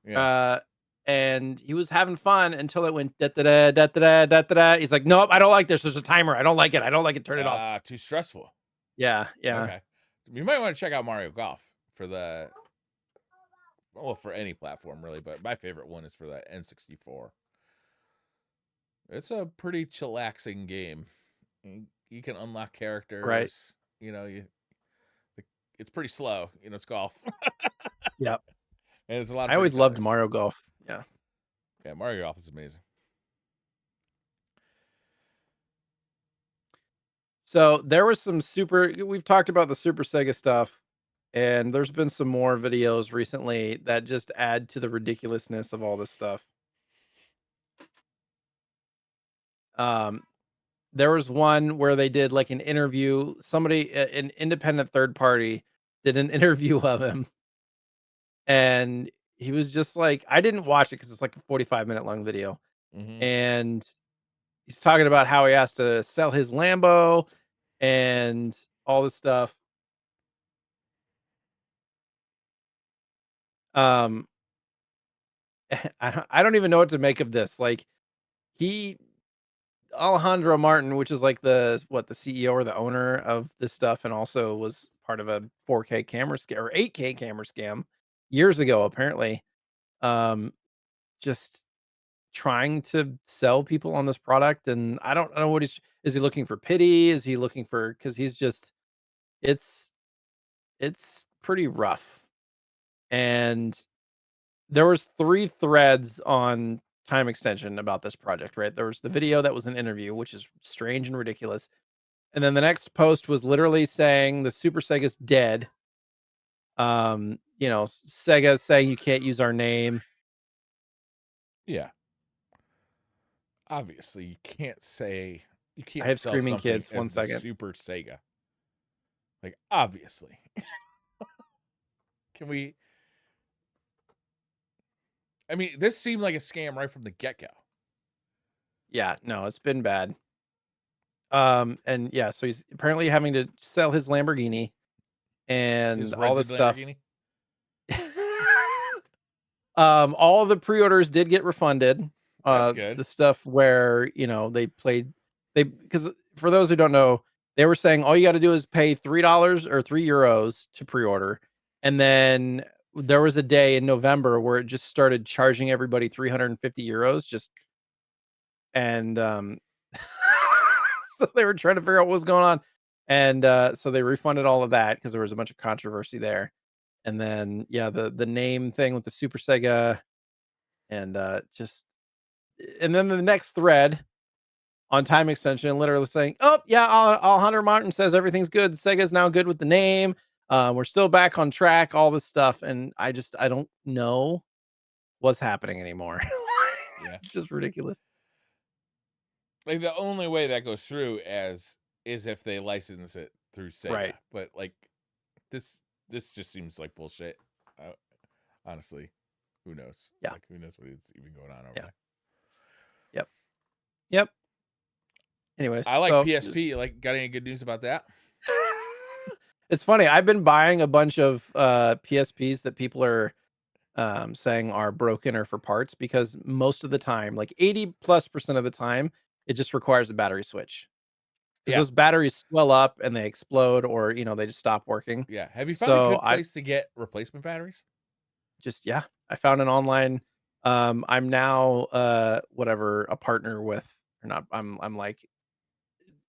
Yeah. uh, and he was having fun until it went da da da da da da da da. He's like, nope, I don't like this. There's a timer. I don't like it. I don't like it. Turn it off. Too stressful. Yeah, yeah, Okay. You might want to check out Mario Golf for any platform really, but my favorite one is for the N64. It's a pretty chillaxing game. You can unlock right. characters. It's pretty slow. It's golf, Yep. and it's a lot of I pretty always loved colors. Mario Golf. Yeah. Yeah, Mario Golf is amazing. So there was some super. We've talked about the Super Sega stuff. And there's been some more videos recently that just add to the ridiculousness of all this stuff. Um, there was one where they did like an interview. An independent third party, did an interview of him, and he was just like, I didn't watch it because it's like a 45-minute long video, Hmm. and he's talking about how he has to sell his Lambo and all this stuff. Um, I don't even know what to make of this. Like he Alejandro Martin, which is like the CEO or the owner of this stuff, and also was part of a 4K camera scam or 8K camera scam years ago, apparently. Um, just trying to sell people on this product, and I don't know what is he looking for pity? Is he looking for because he's just it's it's pretty rough. And there was 3 threads on time extension about this project, right? There was the video that was an interview, which is strange and ridiculous. And then the next post was literally saying the Super Sega's dead. Sega's saying you can't use our name. Yeah, obviously you I can't have sell screaming something kids. One as the second. Super Sega. Like obviously, can we? I mean, this seemed like a scam right from the get go. Yeah, no, it's been bad. And yeah, so he's apparently having to sell his Lamborghini His and all this rented stuff. Lamborghini. All the pre-orders did get refunded. That's good. The stuff where, because for those who don't know, they were saying all you got to do is pay $3 or €3 to pre-order. And then there was a day in November where it just started charging everybody €350 just and so they were trying to figure out what was going on. And so they refunded all of that because there was a bunch of controversy there. And then yeah, the name thing with the Super Sega and just and then the next thread on time extension literally saying, "Oh yeah, all Hunter Martin says everything's good. Sega's now good with the name. We're still back on track. All this stuff." And I don't know what's happening anymore. Yeah. It's just ridiculous. Like the only way that goes through as is if they license it through Right. Sega. But like this this just seems like bullshit. Uh, honestly, who knows? Yeah. Like who knows what is even going on over Yeah. there? Yep. Yep. Anyways, I like so just PSP. Like, got any good news about that? it's funny. I've been buying a bunch of PSPs that people are saying are broken or for parts because most of the time, like 80+% of the time, it just requires a battery switch because Yeah, those batteries swell up and they explode or they just stop working. yeah. Have you found a So good I place to get replacement batteries? just yeah. I found an online. I'm now whatever a partner with or not. I'm like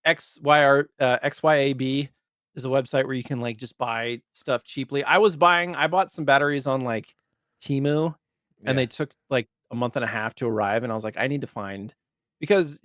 XYAB is a website where you can like just buy stuff cheaply. I bought some batteries on like Temu, and Yeah. they took like a month and a half to arrive, and I was like, I need to find because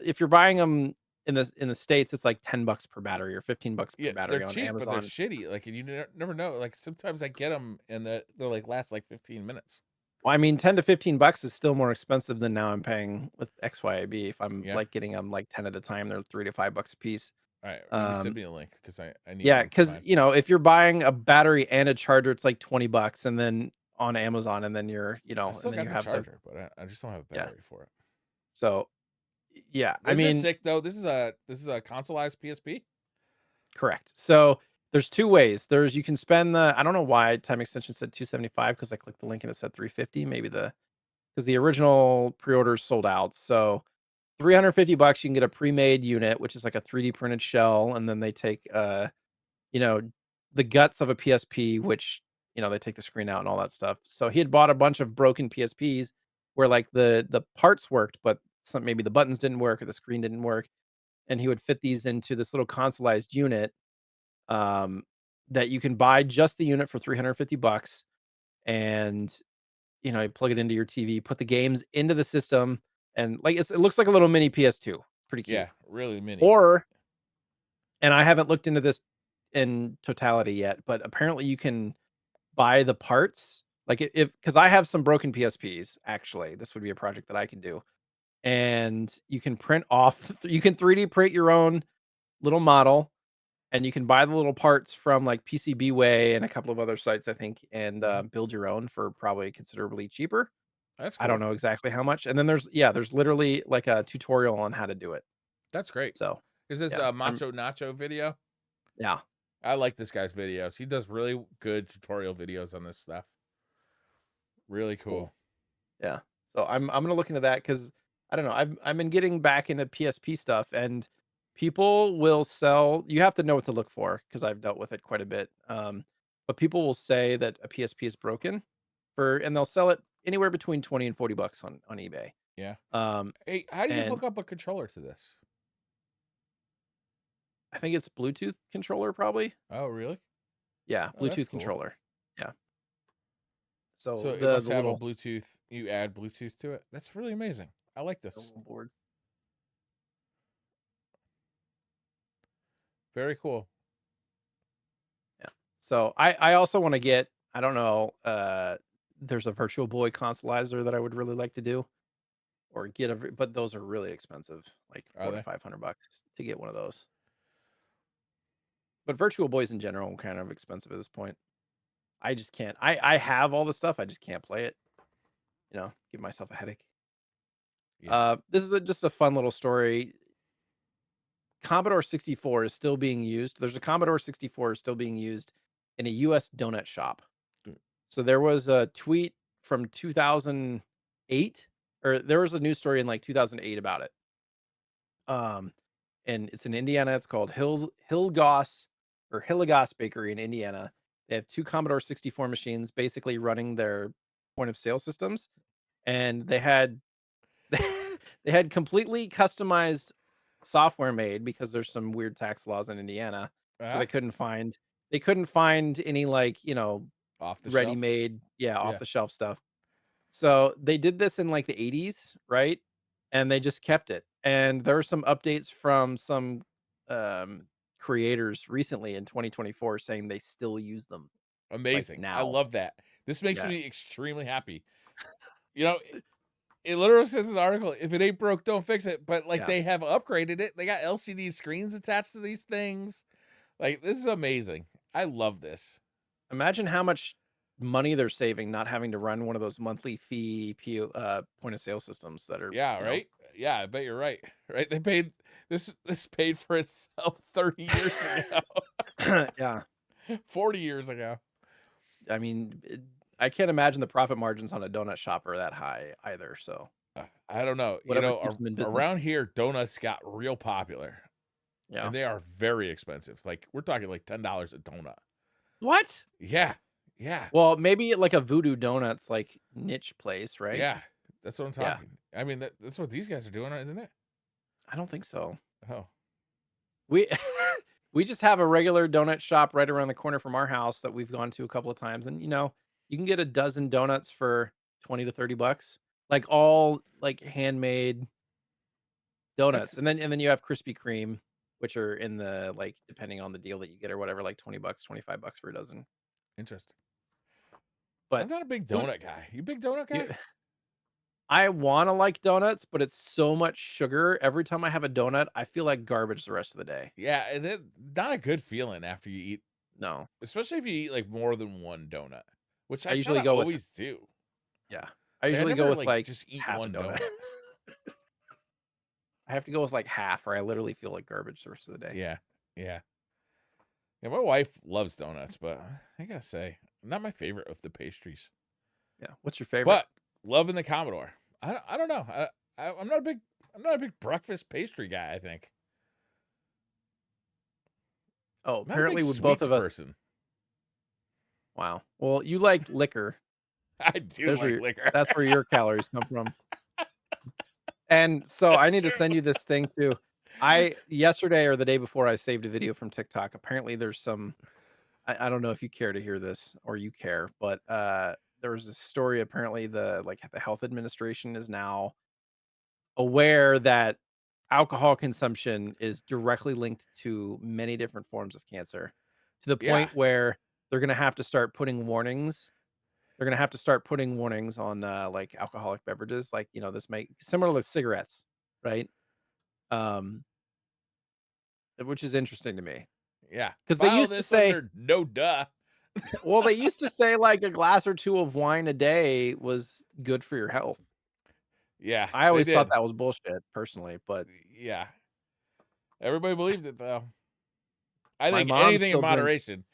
if you're buying them in the States, it's like $10 per battery or $15 per Yeah, they're battery on cheap, but they're Amazon. shitty. Like, and you never know. Like, sometimes I get them and they're like last like 15 minutes. Well, I mean, 10 to $15 is still more expensive than now I'm paying with XYAB. If I'm Yeah. like getting them like 10 at a time, they're $3 to $5 a piece. All right, maybe send Um, me a link because I need Yeah, one for because mine. if you're buying a battery and a charger, it's like $20, and then on Amazon, and then you're I and still then got you the have the charger, but I just don't have a yeah. battery for it. So, yeah, I This is mean, sick though. This is a consoleized PSP. correct. So, there's 2 ways. There's you can spend the I don't know why time extension said 275 because I clicked the link and it said 350, maybe because the original pre-orders sold out. So, $350 you can get a pre-made unit, which is like a 3D printed shell, and then they take you know, the guts of a PSP, which, they take the screen out and all that stuff. So he had bought a bunch of broken PSPs where like the parts worked, but some maybe the buttons didn't work or the screen didn't work. And he would fit these into this little consoleized unit um, that you can buy just the unit for $350. And, you plug it into your TV, put the games into the system, and like it looks like a little mini PS2. Pretty cute. Yeah, really mini. Or and I haven't looked into this in totality yet, but apparently you can buy the parts. Like if because I have some broken PSPs, actually. This would be a project that I can do. And you can print off you can 3D print your own little model and you can buy the little parts from like PCBWay and a couple of other sites, I think, and Mhm. build your own for probably considerably cheaper. That's I don't cool. know exactly how much. And then there's literally like a tutorial on how to do it. That's great. So Is this yeah, a Macho Nacho video? yeah. I like this guy's videos. He does really good tutorial videos on this stuff. Really Cool. cool. Yeah. So I'm gonna look into that because I don't know. I've been getting back into PSP stuff, and people will sell. You have to know what to look for because I've dealt with it quite a bit. But people will say that a PSP is broken and they'll sell it anywhere between 20 and $40 on eBay. Yeah. Um, Hey, how do you and hook up a controller to this? I think it's Bluetooth controller, probably. Oh, really? Yeah, Oh, that's Bluetooth cool. controller. Yeah. So So it the must the have a little Bluetooth. You add Bluetooth to it. That's really amazing. I like the this. little board. Very cool. Yeah. So I also want to get. I don't know. There's a Virtual Boy consoleizer that I would really like to do. Or get but those are really expensive, like Are four to they? $500 to get one of those. But Virtual Boys in general are kind of expensive at this point. I just can't. I have all the stuff. I just can't play it. Give myself a headache. Yeah. This is just a fun little story. Commodore 64 is still being used. There's a Commodore 64 still being used in a U.S. donut shop. Mm. So there was a tweet from 2008, or there was a news story in like 2008 about it. Um, and it's in Indiana. It's called Hilligoss Bakery in Indiana. They have 2 Commodore 64 machines basically running their point of sale systems, and they had they had completely customized software made because there's some weird tax laws in Indiana, so Ah, they couldn't find any like, off the shelf. ready-made, yeah, off Yeah. the shelf stuff. So, they did this in, like, the '80s, right? And they just kept it. And there are some updates from some, um, creators recently in 2024 saying they still use them, like, Amazing. I now. love that. This makes Yeah. me extremely happy. You know, it literally says in the article, if it ain't broke, don't fix it. But like Yeah. they have upgraded it. They got LCD screens attached to these things. Like this is amazing. I love this. Imagine how much money they're saving not having to run one of those monthly fee point of sale systems that are, Yeah, right? Yeah, I bet you're right. Right? They paid this paid for itself 30 years ago. yeah. 40 years ago. I mean, I can't imagine the profit margins on a donut shop are that high either, so I don't know. whatever keeps them in business. Around here, donuts got real popular Yeah. and they are very expensive. Like we're talking like $10 a donut. What? Yeah. Yeah, Well, maybe like a Voodoo Donuts like niche place, right? yeah, that's what I'm Yeah. talking. I mean, that's what these guys are doing, isn't it? I don't think so. Oh, We we just have a regular donut shop right around the corner from our house that we've gone to a couple of times, and you can get a dozen donuts for 20 to 30 bucks. Like all like handmade that's donuts. And then you have Krispy Kreme, which are in the like depending on the deal that you get or whatever, like 20 bucks, 25 bucks for a dozen. interesting. I'm But not a big food donut guy. You big donut you guy? I wanna like donuts, but it's so much sugar. Every time I have a donut, I feel like garbage the rest of the day. Yeah, and it not a good feeling after you eat, No. especially if you eat like more than one donut, which I I kind usually of go with always do. yeah. I Like I usually go never with like like just eat half a one donut. donut. I have to go with like half or I literally feel like garbage the rest of the day. Yeah, yeah, yeah. My wife loves donuts, but I gotta say, not my favorite of the pastries. Yeah. What's your favorite? But loving the Commodore. I don't know. I'm not a big breakfast pastry guy. I think Oh, not a big apparently with both sweets of us. person. Wow. Well, you like liquor. I do There's where like liquor. that's where your calories come from. And so I That's need to true. send you this thing too. I yesterday or the day before I saved a video from TikTok. Apparently there's some I don't know if you care to hear this or you care, but there was a story apparently the health administration is now aware that alcohol consumption is directly linked to many different forms of cancer to the Yeah, point where they're going to have to start putting warnings. They're going to have to start putting warnings on like alcoholic beverages like, this may similar to cigarettes, right? Um which is interesting to me yeah. cuz they File used to this say under no duh. well, they used to say like a glass or two of wine a day was good for your health. Yeah, I they always thought did. that was bullshit personally, but Yeah, everybody believed it though. I my think mom anything in still drinks. moderation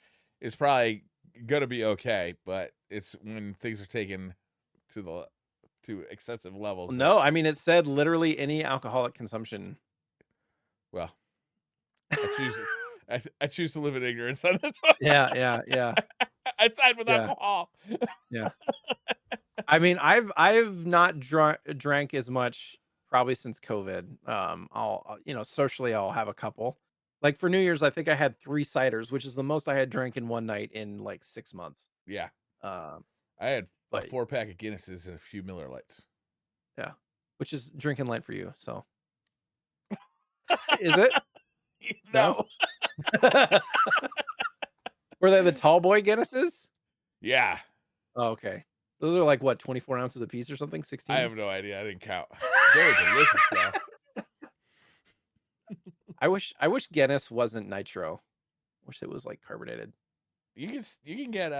is probably gonna be okay, but it's when things are taken to the to excessive levels that No, I mean, it said literally any alcoholic consumption. well, I choose I choose to live in ignorance on this one. Yeah, yeah, yeah, I side with yeah, alcohol. yeah. I mean, I've not drank as much probably since COVID. Socially, I'll have a couple. Like for New Year's, I think I had 3 ciders, which is the most I had drank in one night in like 6 months. Yeah, Um, I had a but 4 pack of Guinnesses and a few Miller Lights. yeah, which is drinking light for you. So, is it? No? No. Were they the tall boy Guinnesses? Yeah, Oh, okay. Those are like what, 24 ounces a piece or something? I 16? have no idea. I didn't count. They were delicious though. I wish Guinness wasn't nitro. Wish it was like carbonated. You can get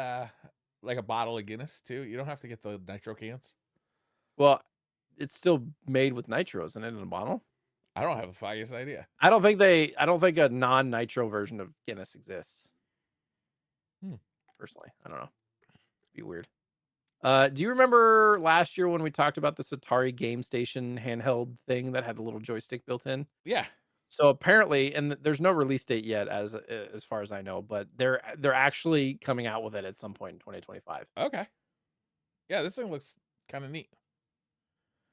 like a bottle of Guinness too. You don't have to get the nitro cans. Well, it's still made with nitro, isn't it, in a bottle? I don't have the foggiest idea. I don't think a non-nitro version of Guinness exists, Hmm. personally. I don't know. It'd be weird. Do you remember last year when we talked about this Atari Game Station handheld thing that had the little joystick built in? Yeah. So apparently, and there's no release date yet, as far as I know, but they're actually coming out with it at some point in 2025. Okay. Yeah, this thing looks kind of neat.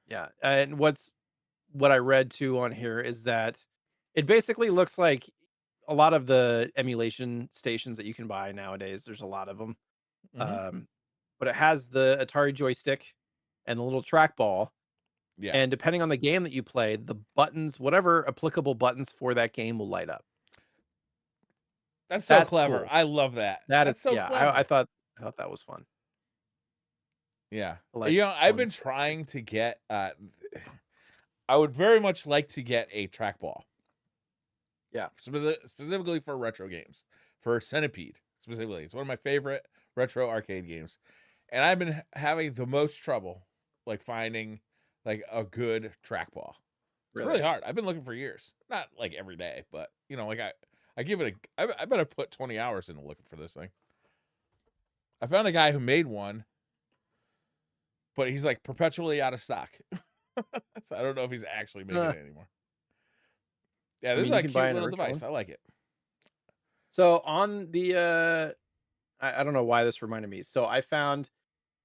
Yeah, and what I read too on here is that it basically looks like a lot of the emulation stations that you can buy nowadays. There's a lot of them, Hmm. um, but it has the Atari joystick and the little trackball. Yeah. And depending on the game that you play, the buttons, whatever applicable buttons for that game, will light up. That's so That's clever. cool. I love that. That That's is, so yeah. I clever. thought I thought that was fun. Yeah. To, like You know, I've been coincide. trying to get I would very much like to get a trackball. Yeah, Specifically for retro games. For Centipede, specifically. It's one of my favorite retro arcade games. And I've been having the most trouble like finding like a good trackball. It's really really. hard. I've been looking for years. Not like every day, but you know, like I give it a I bet I put 20 hours into looking for this thing. I found a guy who made one, but he's like perpetually out of stock. So I don't know if he's actually making Uh, it anymore. Yeah, I this is mean, you a can buy cute an little original device. one. I like it. So on the I don't know why this reminded me. So I found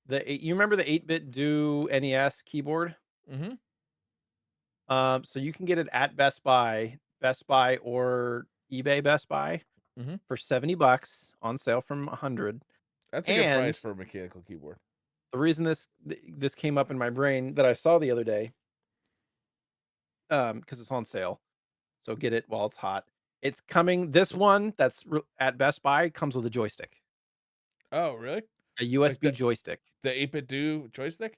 you remember the 8-bit do NES keyboard? Mhm. So you can get it at Best Buy or eBay Best Buy Mhm. for $70 on sale from 100. That's a good price And for a mechanical keyboard. the reason this came up in my brain that I saw the other day, because it's on sale, so get it while it's hot. It's coming. This one at Best Buy comes with a joystick, Oh, really? a Like USB joystick. the 8-bit do joystick?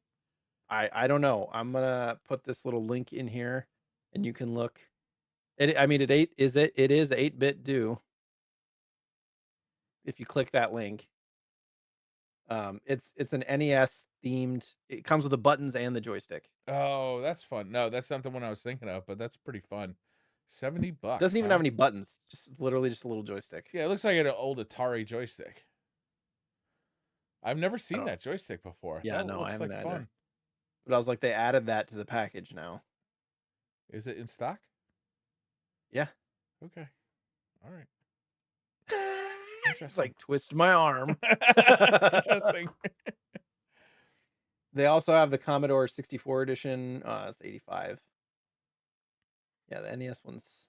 I don't know. I'm gonna put this little link in here, and you can look. I mean, it is 8-bit do. If you click that link, it's an NES themed. It comes with the buttons and the joystick. Oh, that's fun. No, that's not the one I was thinking of, but that's pretty fun. 70 Doesn't bucks, even have huh? any buttons. Just literally just a little joystick. Yeah, it looks like an old Atari joystick. I've never I seen don't. that joystick before. Yeah, That no, I looks haven't like either. fun. But I was like, they added that to the package now. Is it in stock? Yeah. Okay. All right. It's Interesting. like twist my arm. Interesting. They also have the Commodore 64 edition. It's 85. Yeah, the NES one's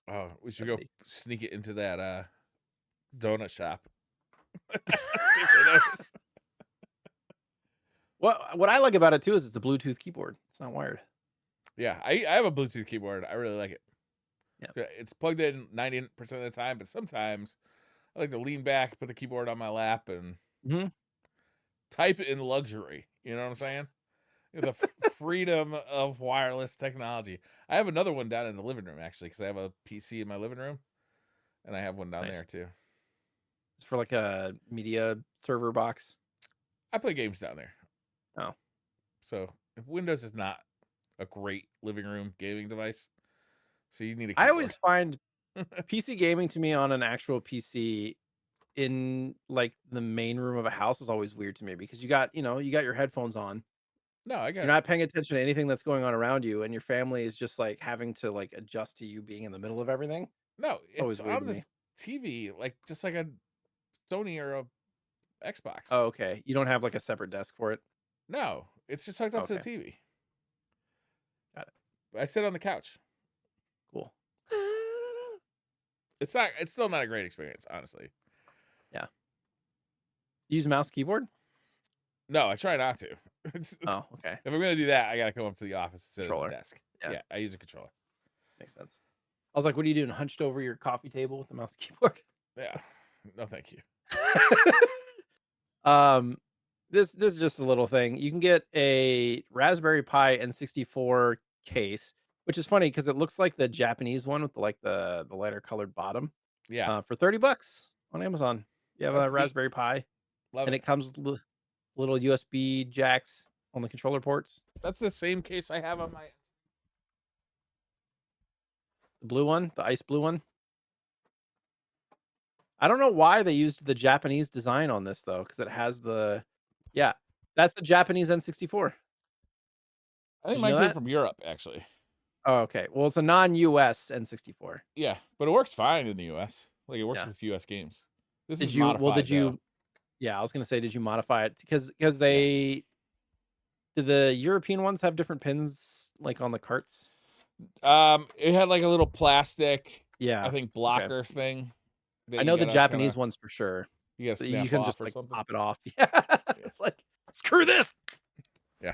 Oh, we should go 70. sneak it into that donut shop. See if they notice. What I like about it too is it's a Bluetooth keyboard. It's not wired. Yeah, I have a Bluetooth keyboard. I really like it. Yeah. It's plugged in 90% of the time, but sometimes I like to lean back, put the keyboard on my lap, and Mhm. type in luxury. You know what I'm saying? The freedom of wireless technology. I have another one down in the living room actually, because I have a PC in my living room, and I have one down there Nice. too. It's for like a media server box. I play games down there, Oh. so if Windows is not a great living room gaming device, so you need a I always keyboard. find PC gaming to me on an actual PC in like the main room of a house is always weird to me because you got your headphones on. No, I You're got not paying attention to anything that's going on around you, and your family is just like having to like adjust to you being in the middle of everything. no. It's It's always weird on to the me. TV, like just like a Sony or a Xbox. Oh, okay. You don't have like a separate desk for it. No, it's just hooked up to the Okay, TV. got it. I sit on the couch. Cool. It's not. It's still not a great experience, honestly. Yeah. Use mouse keyboard? No, I try not to. If Oh, okay. I'm gonna do that, I gotta come up to the office and sit at the Controller. desk. Yeah, Yeah, I use a controller. makes sense. I was like, what are you doing? Hunched over your coffee table with the mouse keyboard? Yeah. No, thank you. um, this is just a little thing. You can get a Raspberry Pi N64 case, which is funny because it looks like the Japanese one with the lighter colored bottom. Yeah, For $30 on Amazon. You have a that's neat. Raspberry Pi, Love and it. it comes with little USB jacks on the controller ports. That's the same case I have on my. The blue one, the ice blue one. I don't know why they used the Japanese design on this though, because it has yeah, that's the Japanese N64. I think Did you mine know came that? from Europe, actually. Oh, okay. Well, it's a non-US N64. Yeah, but it works fine in the US. Like it works Yeah. with US games. This is Did you? Well, modified did though. you? Yeah, I was gonna say, did you modify it? Because Yeah. they do the European ones have different pins like on the carts? It had like a little plastic, I Yeah. think Okay. blocker thing that I you know the gotta Japanese kinda ones for sure. you gotta So you snap can just off or like something. pop it off. Yeah. Yeah. It's like screw this. Yeah.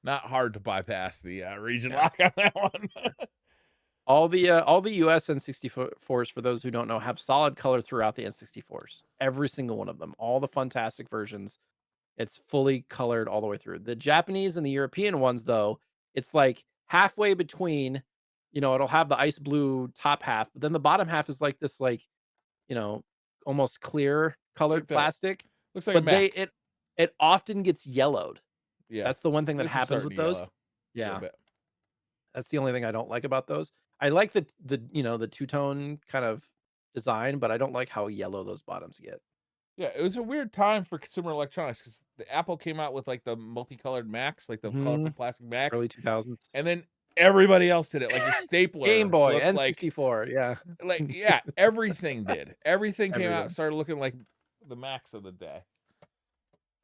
Not hard to bypass the region Yeah. lock on that one. Yeah. All the US N64s, for those who don't know, have solid color throughout the N64s. Every single one of them. All the Fantastic versions, it's fully colored all the way through. The Japanese and the European ones, though, it's like halfway between, it'll have the ice blue top half, but then the bottom half is like this, like, you know, almost clear It's like colored the plastic. looks like a But Mac. it often gets yellowed. Yeah. That's the one thing that This is happens starting with to those. yellow a little Yeah. bit. That's the only thing I don't like about those. I like the two-tone kind of design, but I don't like how yellow those bottoms get. Yeah, it was a weird time for consumer electronics because the Apple came out with like the multicolored Macs, like the colorful Mhm. plastic Macs, Early 2000s. and then everybody else did it. Like your Game stapler Boy, looked N64, yeah. like yeah, everything did. Everything came out Everything. started looking like the Macs of the day.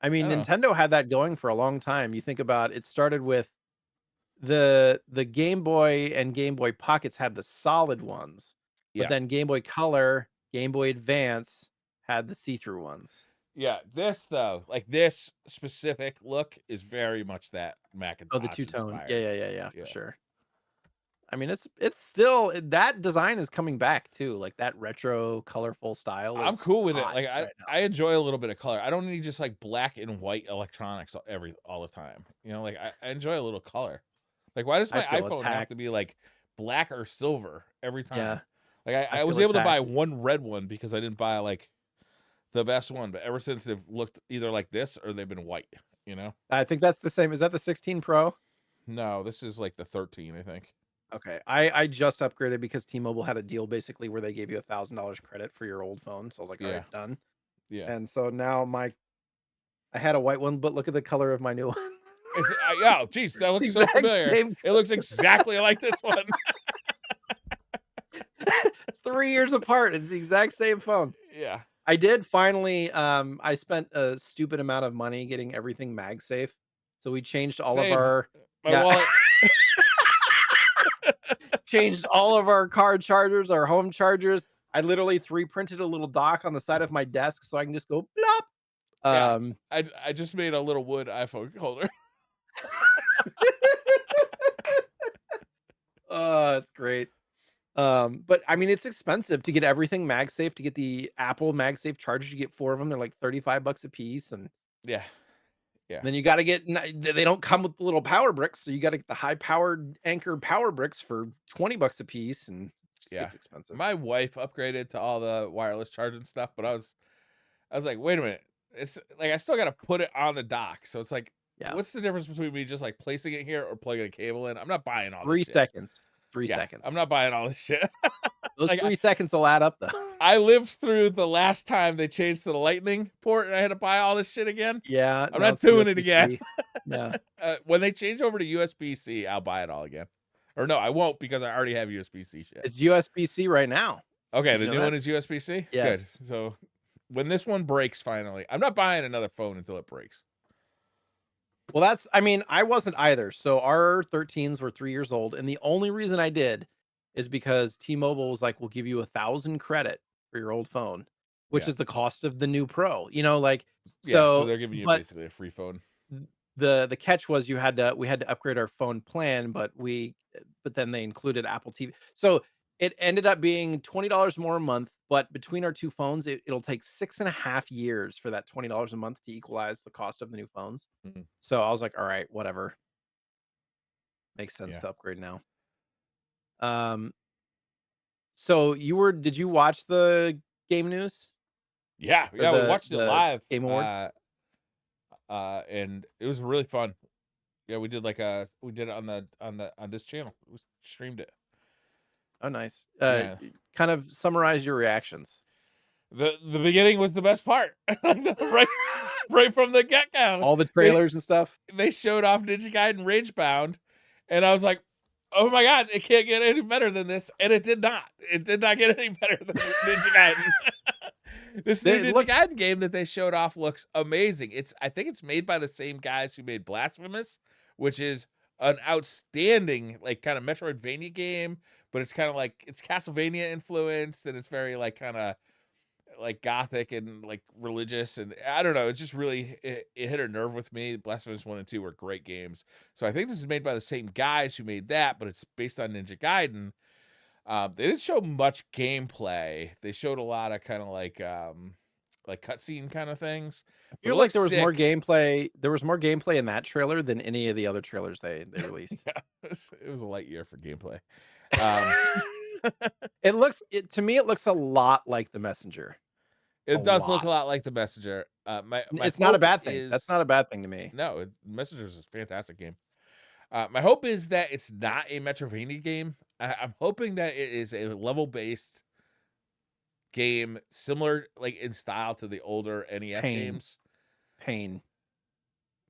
I I mean, don't know. Nintendo had that going for a long time. You think about it started with the Game Boy and Game Boy Pockets had the solid ones, but Yeah. then Game Boy Color, Game Boy Advance had the see-through ones. Yeah, this though, like this specific look is very much that Oh, the Macintosh two-tone. Yeah, inspired. yeah, yeah, yeah, for Yeah. sure. I mean, it's still that design is coming back too. Like that retro colorful style I'm is cool with it. hot Like right now. I enjoy a little bit of color. I don't need just like black and white electronics all the time. You know, like I enjoy a little color. Like why does I my feel iPhone have attacked. to be like black or silver every Yeah, time? Like I I was feel able to buy attacked. one red one because I didn't buy like the best one, but ever since they've looked either like this or they've been white, you know? I think that's the same. Is that the 16 Pro? No, this is like the 13, I think. Okay. I just upgraded because T-Mobile had a deal basically where they gave you $1,000 credit for your old phone. So I was like, all Yeah. right, done. Yeah. And so now I had a white one, but look at the color of my new one. It's oh, geez, that looks so Exact familiar. same. It looks exactly like this one. It's 3 years apart. It's the exact same phone. Yeah. I did finally I spent a stupid amount of money getting everything MagSafe. So we changed all of Same. our My yeah, wallet. changed all of our car chargers, our home chargers. I literally 3 printed a little dock on the side of my desk so I can just go blop. Yeah. Um I just made a little wood iPhone holder. Oh, it's great. But I mean, it's expensive to get everything MagSafe. To get the Apple MagSafe chargers, you get 4 of them. They're like 35 bucks a piece, and Yeah. Yeah. then you gotta get they don't come with the little power bricks, so you gotta get the high-powered Anchor power bricks for 20 bucks a piece, and it just Yeah. gets expensive. My wife upgraded to all the wireless charging stuff, but I was like, wait a minute. It's like I still gotta put it on the dock. So it's like, Yeah. what's the difference between me just like placing it here or plugging a cable in? I'm not buying all this 3 shit. seconds. 3 Yeah, I'm seconds. not buying all this shit. Those Like 3 seconds will add up, though. I lived through the last time they changed to the lightning port and I had to buy all this shit again. Yeah, I'm now not it's doing it again. USB-C. Yeah. When they change over to USB-C, I'll buy it all again. Or no, I won't because I already have USB-C shit. It's USB-C right now. Okay, Did the you know new that? one is USB-C? Good. Yes. So when this one breaks finally, I'm not buying another phone until it breaks. Well, I mean, I wasn't either. So our 13s were 3 years old, and the only reason I did is because T-Mobile was like, "We'll give you 1,000 credit for your old phone," which Yeah. is the cost of the new Pro, like Yeah, so so they're giving you but basically a free phone. the catch was we had to upgrade our phone plan, but then they included Apple TV. So it ended up being $20 more a month, but between our 2 phones, it'll take 6.5 years for that $20 a month to equalize the cost of the new phones. Mhm. So I was like, "All right, whatever. Makes sense Yeah. to upgrade now." Um, so did you watch the game news Yeah, or yeah, we watched it the live. Game Awards? And it was really fun. Yeah, we did it on on this channel. We streamed it. Oh, nice. Yeah. Kind of summarize your reactions. The beginning was the best part. Right right from the get-go. All the They trailers and stuff? they showed off Ninja Gaiden Ragebound, and I was like, "Oh my god, it can't get any better than this." And it did not. It did not get any better than Ninja Gaiden. This new They Ninja look Gaiden game that they showed off looks amazing. I think it's made by the same guys who made Blasphemous, which is an outstanding like kind of Metroidvania game, but it's kind of like it's Castlevania influenced and it's very like kind of like gothic and like religious and I don't know. It's just really it hit a nerve with me. Blasphemous 1 and 2 were great games. So I think this is made by the same guys who made that, but it's based on Ninja Gaiden. They didn't show much gameplay. They showed a lot of kind of like cutscene kind of things. I But it feel like looks sick. there was more gameplay in that trailer than any of the other trailers they released. Yeah, it was a light year for gameplay. Um, To me, it looks a lot like The Messenger. A it does look a lot. lot like the Messenger. My It's not a hope bad thing. That's is not a bad thing to me. no, Messenger is a fantastic game. My hope is that it's not a Metrovania game. I'm hoping that it is a level based game, similar like in style to the older NES Pain. games. Pain.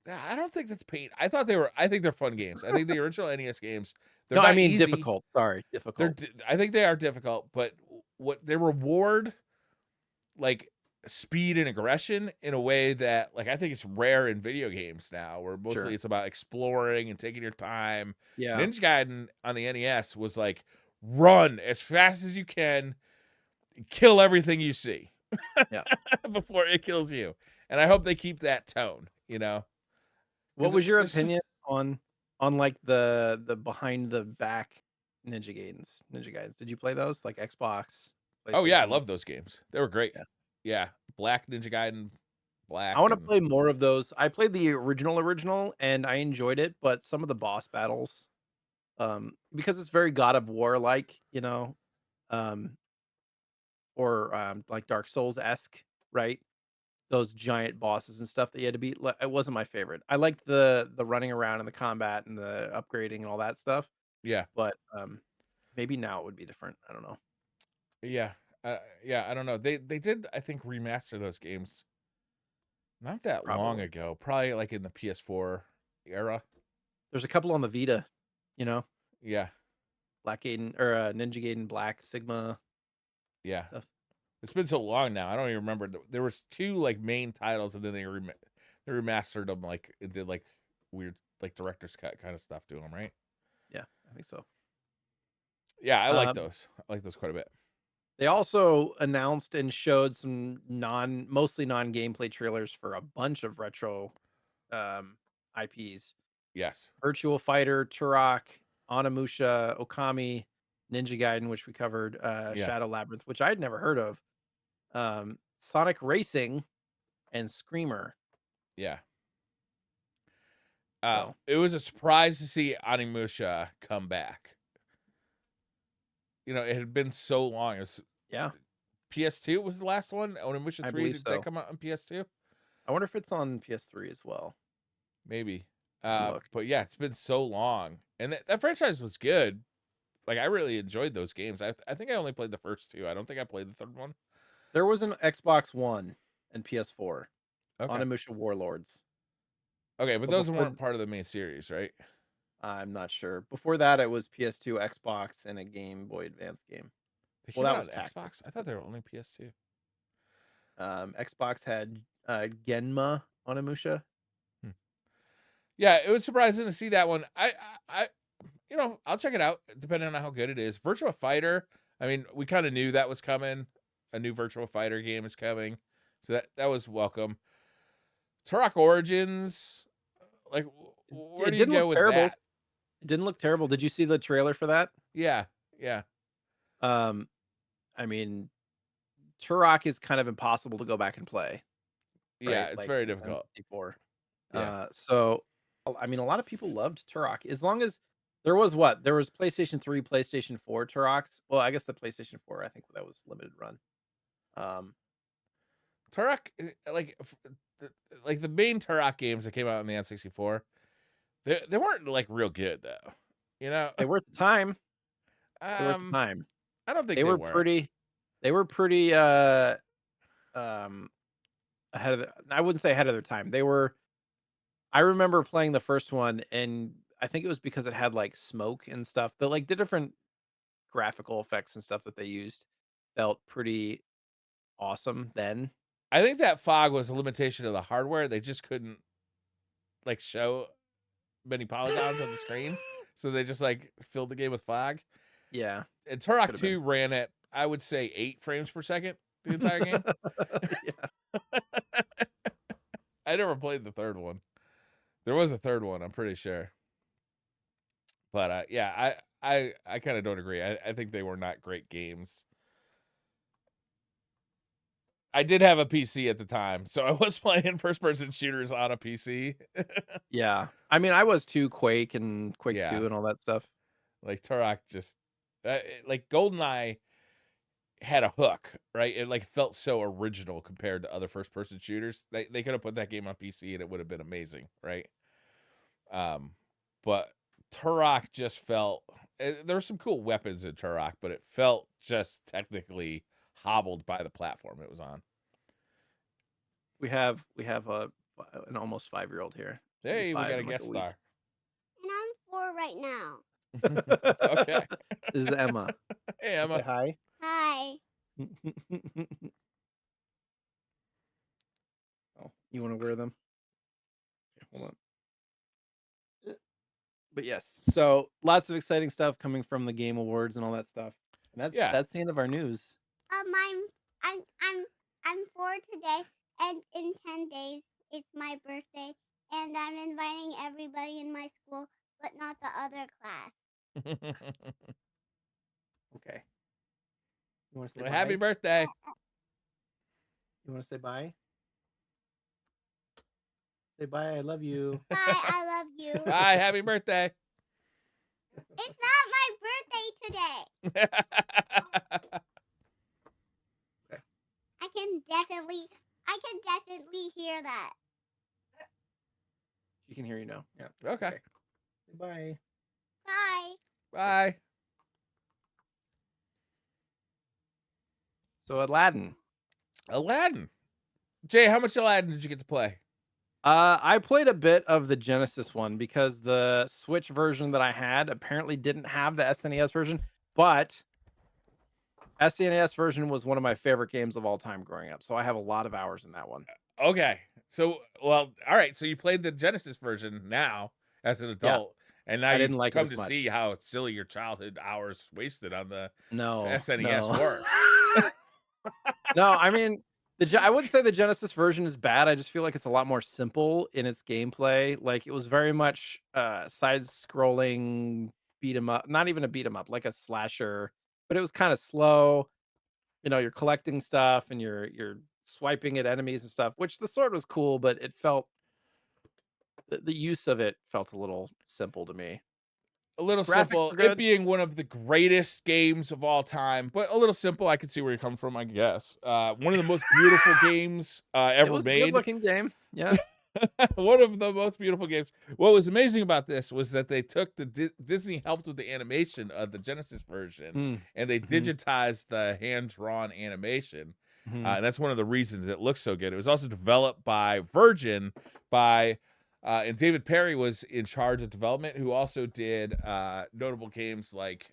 I don't think that's pain. I think they're fun games. I think the original NES games, they're No, I not mean easy. difficult. Sorry, difficult. I think they are difficult, but what they reward like speed and aggression in a way that like I think it's rare in video games now, where mostly Sure. it's about exploring and taking your time. Yeah. Ninja Gaiden on the NES was like run as fast as you can, kill everything you see Yeah. before it kills you. And I hope they keep that tone, What because was your there's opinion on like the behind the back Ninja Gaidens? Did you play those? Like Xbox, oh yeah, I PlayStation? love those games. They were great. Yeah. Yeah, Black Ninja Gaiden, I Black wanna and play more of those. I played the original, and I enjoyed it, but some of the boss battles, because it's very God of War-like, um, or, like Dark Souls-esque, right? Those giant bosses and stuff that you had to beat, it wasn't my favorite. I liked the running around and the combat and the upgrading and all that stuff, yeah, but, maybe now it would be different. I don't know. yeah, yeah. I don't know. They did I think remaster those games not that long Probably. ago, probably like in the PS4 era. There's a couple on the Vita, you know, Yeah, Black Gaiden or, Ninja Gaiden Black, Sigma yeah. stuff. It's been so long now. I don't even remember. There was two like main titles, and then they remastered them like it did like weird like director's cut kind of stuff to them, right? Yeah, I think so. Yeah, I like Um, those. I like those quite a bit. they also announced and showed some mostly non-gameplay trailers for a bunch of retro, IPs. Yes. Virtual Fighter, Turok, Onimusha, Okami, Ninja Gaiden, which we covered, Yeah. Shadow Labyrinth, which I'd never heard of, Sonic Racing, and Screamer. Yeah. So, It was a surprise to see Animusha come back. It had been so long. It was yeah, PS2 was the last one. Onimusha I 3, believe did that so. come out on PS2? I wonder if it's on PS3 as well. Maybe. I can look. But yeah, it's been so long. And that franchise was good. Like I really enjoyed those games. I think I only played the first two. I don't think I played the third one. There was an Xbox One and PS4, Okay. Onimusha Warlords, Okay, but but those before weren't part of the main series, right? I'm not sure. Before that, it was PS2, Xbox, and a Game Boy Advance game. They Well, came that out was on Tactics. Xbox? I thought they were only PS2. Xbox had, Genma Onimusha. Hmm. Yeah, it was surprising to see that one. I'll check it out depending on how good it is. Virtua Fighter, I mean, we kind of knew that was coming. A new Virtua Fighter game is coming. So that was welcome. Turok Origins, like where It do you didn't go look with terrible. that? It didn't look terrible. Did you see the trailer for that? Yeah. Yeah. Um, I mean, Turok is kind of impossible to go back and play, Yeah, right? it's Like very the difficult. N64. Yeah. So, I mean, a lot of people loved Turok as long as there was what? There was PlayStation 3, PlayStation 4 Turoks. Well, I guess the PlayStation 4, I think that was limited run. Um, Turok the, like the main Turok games that came out on the N64, they weren't like real good though. You know? they were at the time. They were at the Um time. I don't think They they were were. pretty they were pretty, um, ahead of the I wouldn't say ahead of their time. I remember playing the first one, and I think it was because it had, like, smoke and stuff. The different graphical effects and stuff that they used felt pretty awesome then. I think that fog was a limitation of the hardware. They just couldn't like show many polygons on the screen. So they just like filled the game with fog. Yeah, And Turok could have been. 2 ran at I would say 8 frames per second the entire game. Yeah. I never played the third one. There was a third one, I'm pretty sure. But yeah, I kind of don't agree. I think they were not great games. I did have a PC at the time, so I was playing first person shooters on a PC. Yeah. I mean, I was too, Quake Yeah, 2 and all that stuff. like Turok just like GoldenEye had a hook, right? It like felt so original compared to other first person shooters. They could have put that game on PC and it would have been amazing, right? Um, but Turok just felt there were some cool weapons in Turok, but it felt just technically hobbled by the platform it was on. We have an almost 5-year-old here. She'll be Hey, we 5 got a in, like, a guest week. star. And I'm 4 right now. Okay. This is Emma. Hey Say Emma. hi. Hi. You want to wear them? Okay, hold on. But yes, so lots of exciting stuff coming from the Game Awards and all that stuff. And Yeah. that's the end of our news. I'm 4 today, and in 10 days it's my birthday, and I'm inviting everybody in my school, but not the other class. Okay. You want to say Well, bye? happy birthday. You want to say bye? Say bye. I love you. Bye, I love you. Bye, happy birthday. It's not my birthday today. I can definitely hear that. She can hear you now. Yeah. Okay. Say bye. Bye. Bye. So Aladdin. Jay, how much Aladdin did you get to play? I played a bit of the Genesis one because the Switch version that I had apparently didn't have the SNES version, but SNES version was one of my favorite games of all time growing up. So I have a lot of hours in that one. Okay. So, well, all right. So you played the Genesis version now as an adult, and now I you've didn't like it come as to much. see how silly your childhood hours wasted on the No, SNES no. were. No, I mean, I wouldn't say the Genesis version is bad. I just feel like it's a lot more simple in its gameplay. Like it was very much side-scrolling beat 'em up, not even a beat 'em up, like a slasher, but it was kind of slow. You know, you're collecting stuff and you're swiping at enemies and stuff, which the sword was cool, but it felt the use of it felt a little simple to me. A little Graphics simple. were It good. being one of the greatest games of all time, but a little simple. I can see where you're coming from, I guess. One of the most beautiful games It ever was a made. good-looking game. Yeah. One of the most beautiful games. What was amazing about this was that they took the Disney helped with the animation of the Genesis version, and they digitized the hand-drawn animation. And that's one of the reasons it looks so good. It was also developed by Virgin, and David Perry was in charge of development, who also did notable games like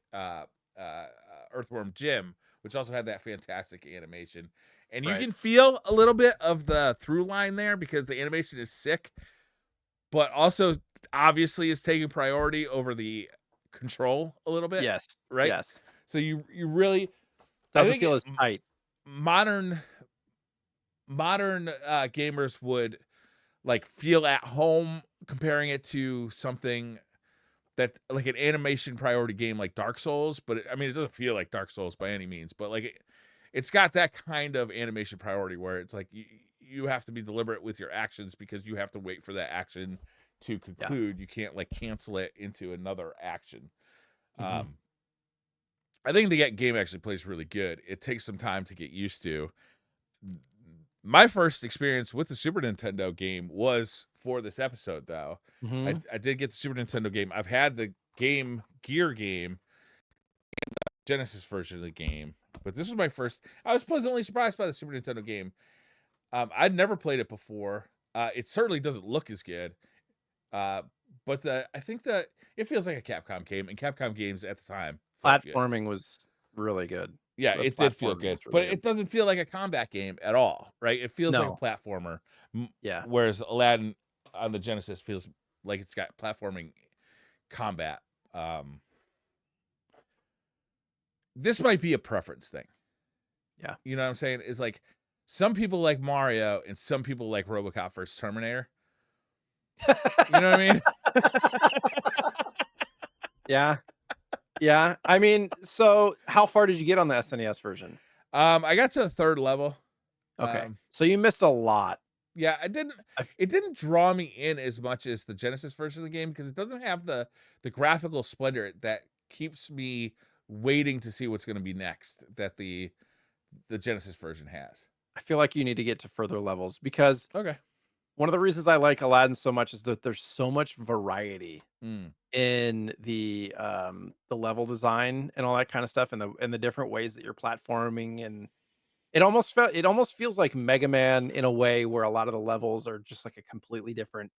Earthworm Jim, which also had that fantastic animation. And you Right. can feel a little bit of the through line there because the animation is sick, but also obviously is taking priority over the control a little bit. Yes. Right. Yes. So you really Doesn't feel as tight. Modern gamers would like feel at home comparing it to something that like an animation priority game like Dark Souls, but I mean it doesn't feel like Dark Souls by any means, but like it's got that kind of animation priority where it's like you have to be deliberate with your actions because you have to wait for that action to conclude. You can't like cancel it into another action. I think the game actually plays really good. It takes some time to get used to. My first experience with the Super Nintendo game was for this episode, though. I did get the Super Nintendo game. I've had the Gear game, and the Genesis version of the game, but this was my first. I was pleasantly surprised by the Super Nintendo game. I'd never played it before. It certainly doesn't look as good, but I think that it feels like a Capcom game, and Capcom games at the time felt good. Platforming was really good. Yeah, The it did feel platforming good, was really but good. it doesn't feel like a combat game at all, right? It feels like a No. platformer. Yeah. Whereas Aladdin on the Genesis feels like it's got platforming combat. This might be a preference thing. Yeah. You know what I'm saying? Is like some people like Mario and some people like RoboCop vs. Terminator. You know what I mean? Yeah. Yeah. I mean, so how far did you get on the SNES version? I got to the third level. Okay. So you missed a lot. Yeah, it didn't draw me in as much as the Genesis version of the game because it doesn't have the graphical splendor that keeps me waiting to see what's going to be next that the Genesis version has. I feel like you need to get to further levels because Okay. one of the reasons I like Aladdin so much is that there's so much variety in the level design and all that kind of stuff and the different ways that you're platforming, and it almost feels like Mega Man in a way where a lot of the levels are just like a completely different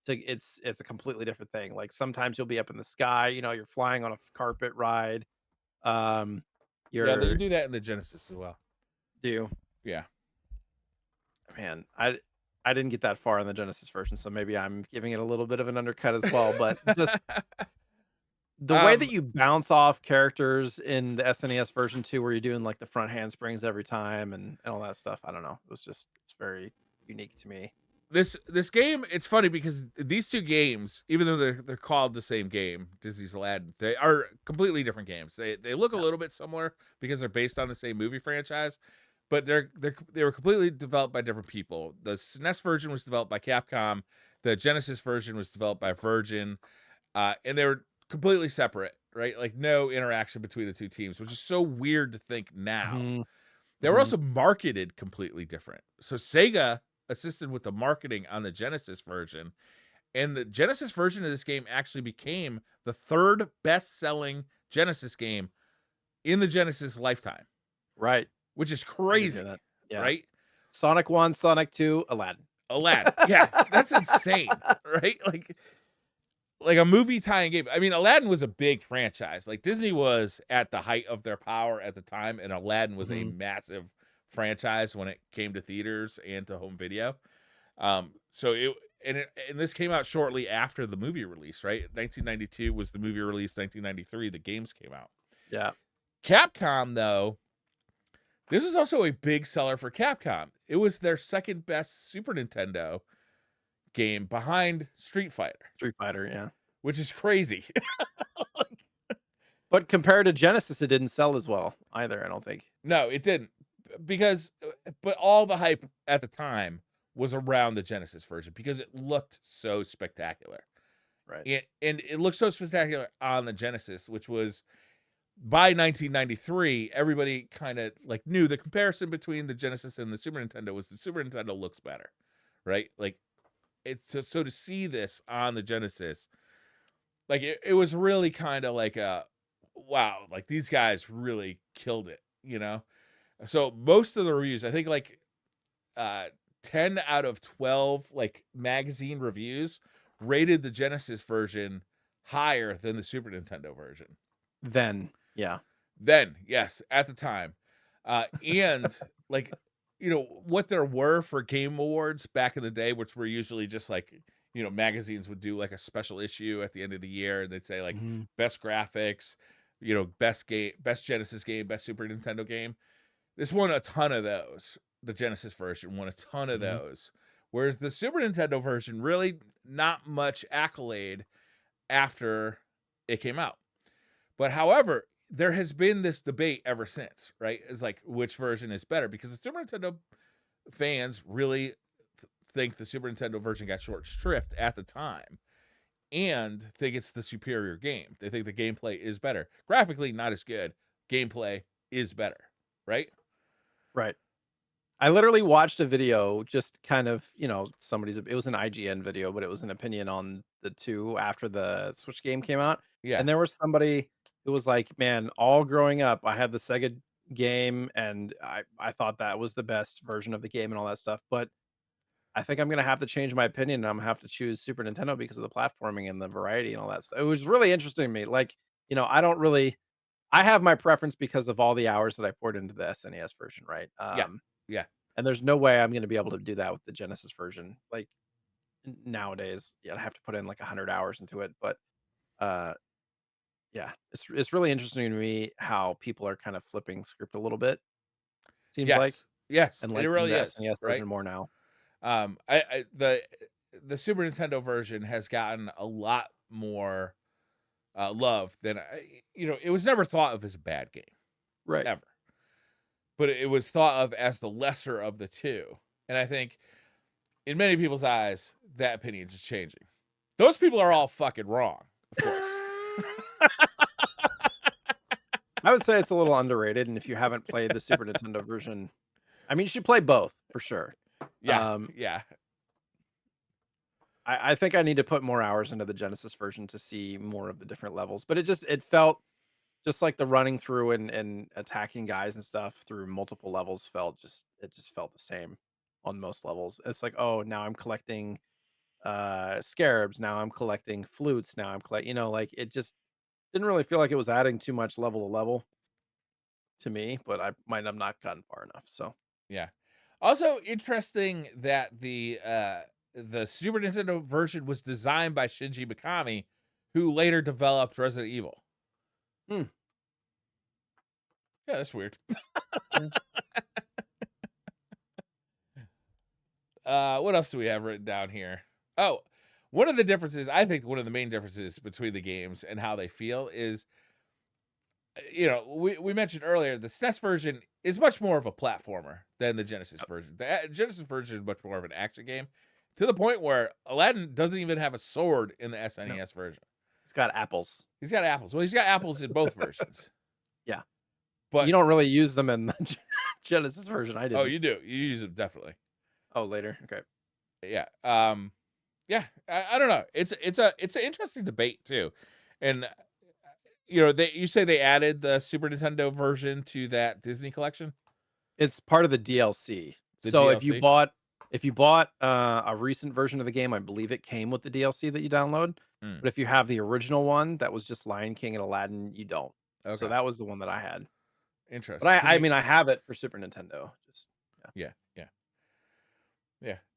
it's a completely different thing. Like sometimes you'll be up in the sky, you know, you're flying on a carpet ride. Um Yeah, you you're do that in the Genesis as well. do Yeah. man, I I didn't get that far in the Genesis version, so maybe I'm giving it a little bit of an undercut as well, but just the way that um, you bounce off characters in the SNES version too, where you're doing, like, the front handsprings every time and all that stuff, I don't know. It's very unique to me. this game, it's funny because these two games, even though they're called the same game, Disney's Aladdin, they are completely different games. They look a Yeah. little bit similar because they're based on the same movie franchise, but they were completely developed by different people. The SNES version was developed by Capcom. The Genesis version was developed by Virgin, and they were completely separate, right? Like no interaction between the two teams, which is so weird to think now. Mhm. They were Mhm. also marketed completely different. So Sega assisted with the marketing on the Genesis version, and the Genesis version of this game actually became the third best-selling Genesis game in the Genesis lifetime, Right. which is I did hear crazy, that. Yeah. right? Sonic 1, Sonic 2, Aladdin. Aladdin. Yeah, that's insane, right? Like a movie tie-in game. I mean, Aladdin was a big franchise. Like Disney was at the height of their power at the time, and Aladdin was a Mhm. massive franchise when it came to theaters and to home video. So and this came out shortly after the movie release, right? 1992 was the movie release. 1993, the games came out. Yeah. Capcom, though, this was also a big seller for Capcom. It was their second best Super Nintendo game behind Street Fighter, Street Fighter, yeah. which is crazy. But compared to Genesis, it didn't sell as well either, I don't think. No, it didn't. Because but all the hype at the time was around the Genesis version because it looked so spectacular. Right. And it looked so spectacular on the Genesis, which was by 1993, everybody kind of like knew the comparison between the Genesis and the Super Nintendo was the Super Nintendo looks better, right? Like it's so to see this on the Genesis, like it was really kind of like a wow, like these guys really killed it, you know? So most of the reviews, I think like uh 10 out of 12 like magazine reviews rated the Genesis version higher than the Super Nintendo version. Then, yeah. Then, yes, at the time. And like what there were for game awards back in the day, which were usually just like magazines would do like a special issue at the end of the year and they'd say like Mhm. best graphics, best game, best Genesis game, best Super Nintendo game. This won a ton of those. The Genesis version won a ton of Mhm. those. Whereas the Super Nintendo version really not much accolade after it came out. But however, there has been this debate ever since, right? It's like which version is better because the Super Nintendo fans really think the Super Nintendo version got short shrift at the time and think it's the superior game. They think the gameplay is better. Graphically, not as good. Gameplay is better, right? Right. I literally watched a video just kind of, it was an IGN video, but it was an opinion on the 2 after the Switch game came out, Yeah. and there was somebody who was like, "Man, all growing up, I had the Sega game, and I thought that was the best version of the game and all that stuff, but I think I'm gonna have to change my opinion, and I'm gonna have to choose Super Nintendo because of the platforming and the variety and all that stuff." It was really interesting to me, like, I don't really I have my preference because of all the hours that I poured into the SNES version, right? Yeah. Yeah. And there's no way I'm gonna be able to do that with the Genesis version. Like, nowadays, yeah, I have to put in, like, 100 hours into it, but, uh, yeah, it's really interesting to me how people are kind of flipping script a little bit, seems like, Yes. Yes. and It liking really the is, SNES right? version more now. I the Super Nintendo version has gotten a lot more love than it was never thought of as a bad game Right. ever, but it was thought of as the lesser of the two. And I think in many people's eyes, that opinion is changing. Those people are all fucking wrong, of course. I would say it's a little underrated, and if you haven't played the Super Nintendo version, I mean, you should play both for sure. Yeah, Um, yeah, I think I need to put more hours into the Genesis version to see more of the different levels, but it felt just like the running through and attacking guys and stuff through multiple levels it just felt the same on most levels. It's like, "Oh, now I'm collecting, scarabs, now I'm collecting flutes, now I'm like, it just didn't really feel like it was adding too much level to level to me, but I might have not gotten far enough, so yeah. Also interesting that the Super Nintendo version was designed by Shinji Mikami, who later developed Resident Evil. Hmm. Yeah, that's weird. Yeah. What else do we have written down here? Oh, one of the differences, I think one of the main differences between the games and how they feel is, we mentioned earlier, the SNES version is much more of a platformer than the Genesis version. The Genesis version is much more of an action game, to the point where Aladdin doesn't even have a sword in the No, SNES version. it's got apples. He's got apples. Well, he's got apples in both versions. Yeah. But You don't really use them in the Genesis version. I oh, didn't. you do. You use them definitely. Oh, later. Okay. Yeah. Yeah. I don't know. It's an interesting debate too, and you say they added the Super Nintendo version to that Disney collection, It's part of the DLC. the So if you DLC. bought a recent version of the game, I believe it came with the DLC that you download. Hmm. But if you have the original one that was just Lion King and Aladdin, you don't. Okay. So that was the one that I had. Interesting. But I mean, I have it for Super Nintendo. Just Yeah.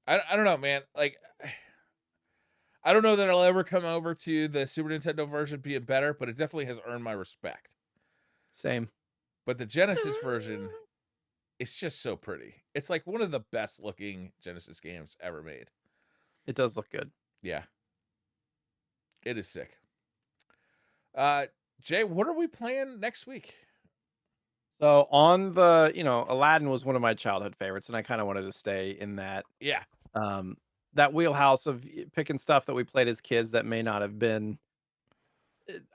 I don't know, man. Like, I don't know that I'll ever come over to the Super Nintendo version being better, but it definitely has earned my respect. same. But the Genesis version, it's just so pretty. It's like one of the best looking Genesis games ever made. It does look good. Yeah. It is sick. Jay, what are we playing next week? So on the, Aladdin was one of my childhood favorites, and I kind of wanted to stay in Yeah. that wheelhouse of picking stuff that we played as kids that may not have been.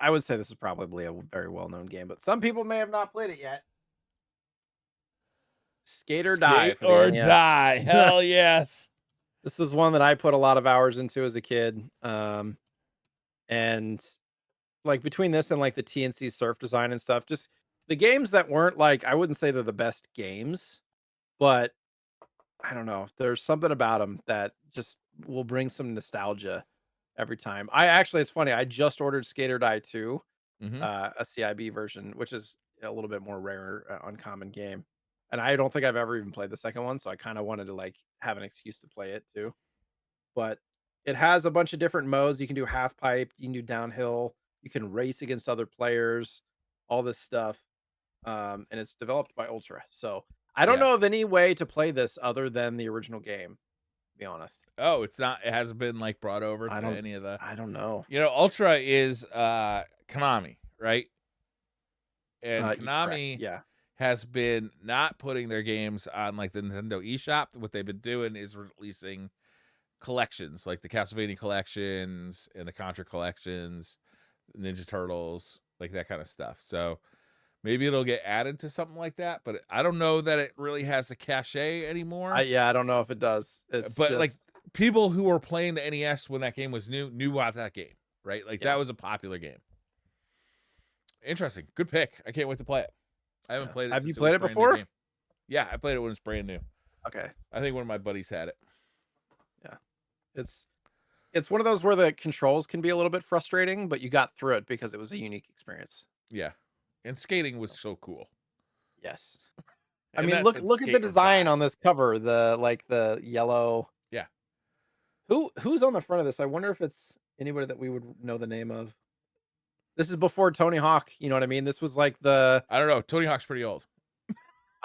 I would say this is probably a very well-known game, but some people may have not played it yet. Skate or Die Skate for the or NES. Die. Hell yes. This is one that I put a lot of hours into as a kid. And like between this and like the TNC surf design and stuff, just the games that weren't like, I wouldn't say they're the best games, but I don't know. There's something about them that just will bring some nostalgia every time. It's funny. I just ordered Skate or Die 2, Mm-hmm. a CIB version, which is a little bit more rare, uncommon game. And I don't think I've ever even played the second one, so I kind of wanted to like have an excuse to play it too. But it has a bunch of different modes. You can do half pipe, you can do downhill, you can race against other players, all this stuff. And it's developed by Ultra. So I don't Yeah. know of any way to play this other than the original game, to be honest. Oh, it hasn't been like brought over I to don't any of the. I don't know. Ultra is Konami, right? And Correct. Konami Yeah. has been not putting their games on like the Nintendo eShop. What they've been doing is releasing collections, like the Castlevania collections and the Contra collections, Ninja Turtles, like that kind of stuff. So maybe it'll get added to something like that, but I don't know that it really has the cachet anymore. I don't know if it does. It's But just, like people who were playing the NES when that game was new knew about that game, right? Like Yeah. that was a popular game. Interesting. Good pick. I can't wait to play it. I haven't played it. Have since you was played it brand new before? game. Yeah, I played it when it's brand new. Okay. I think one of my buddies had it. Yeah. It's one of those where the controls can be a little bit frustrating, but you got through it because it was a unique experience. Yeah. And skating was so cool. Yes. I And mean, that look said at the skate or design die. on this cover, the yellow. Yeah. Who's on the front of this? I wonder if it's anybody that we would know the name of. This is before Tony Hawk, you know what I mean? This was like I don't know. Tony Hawk's pretty old.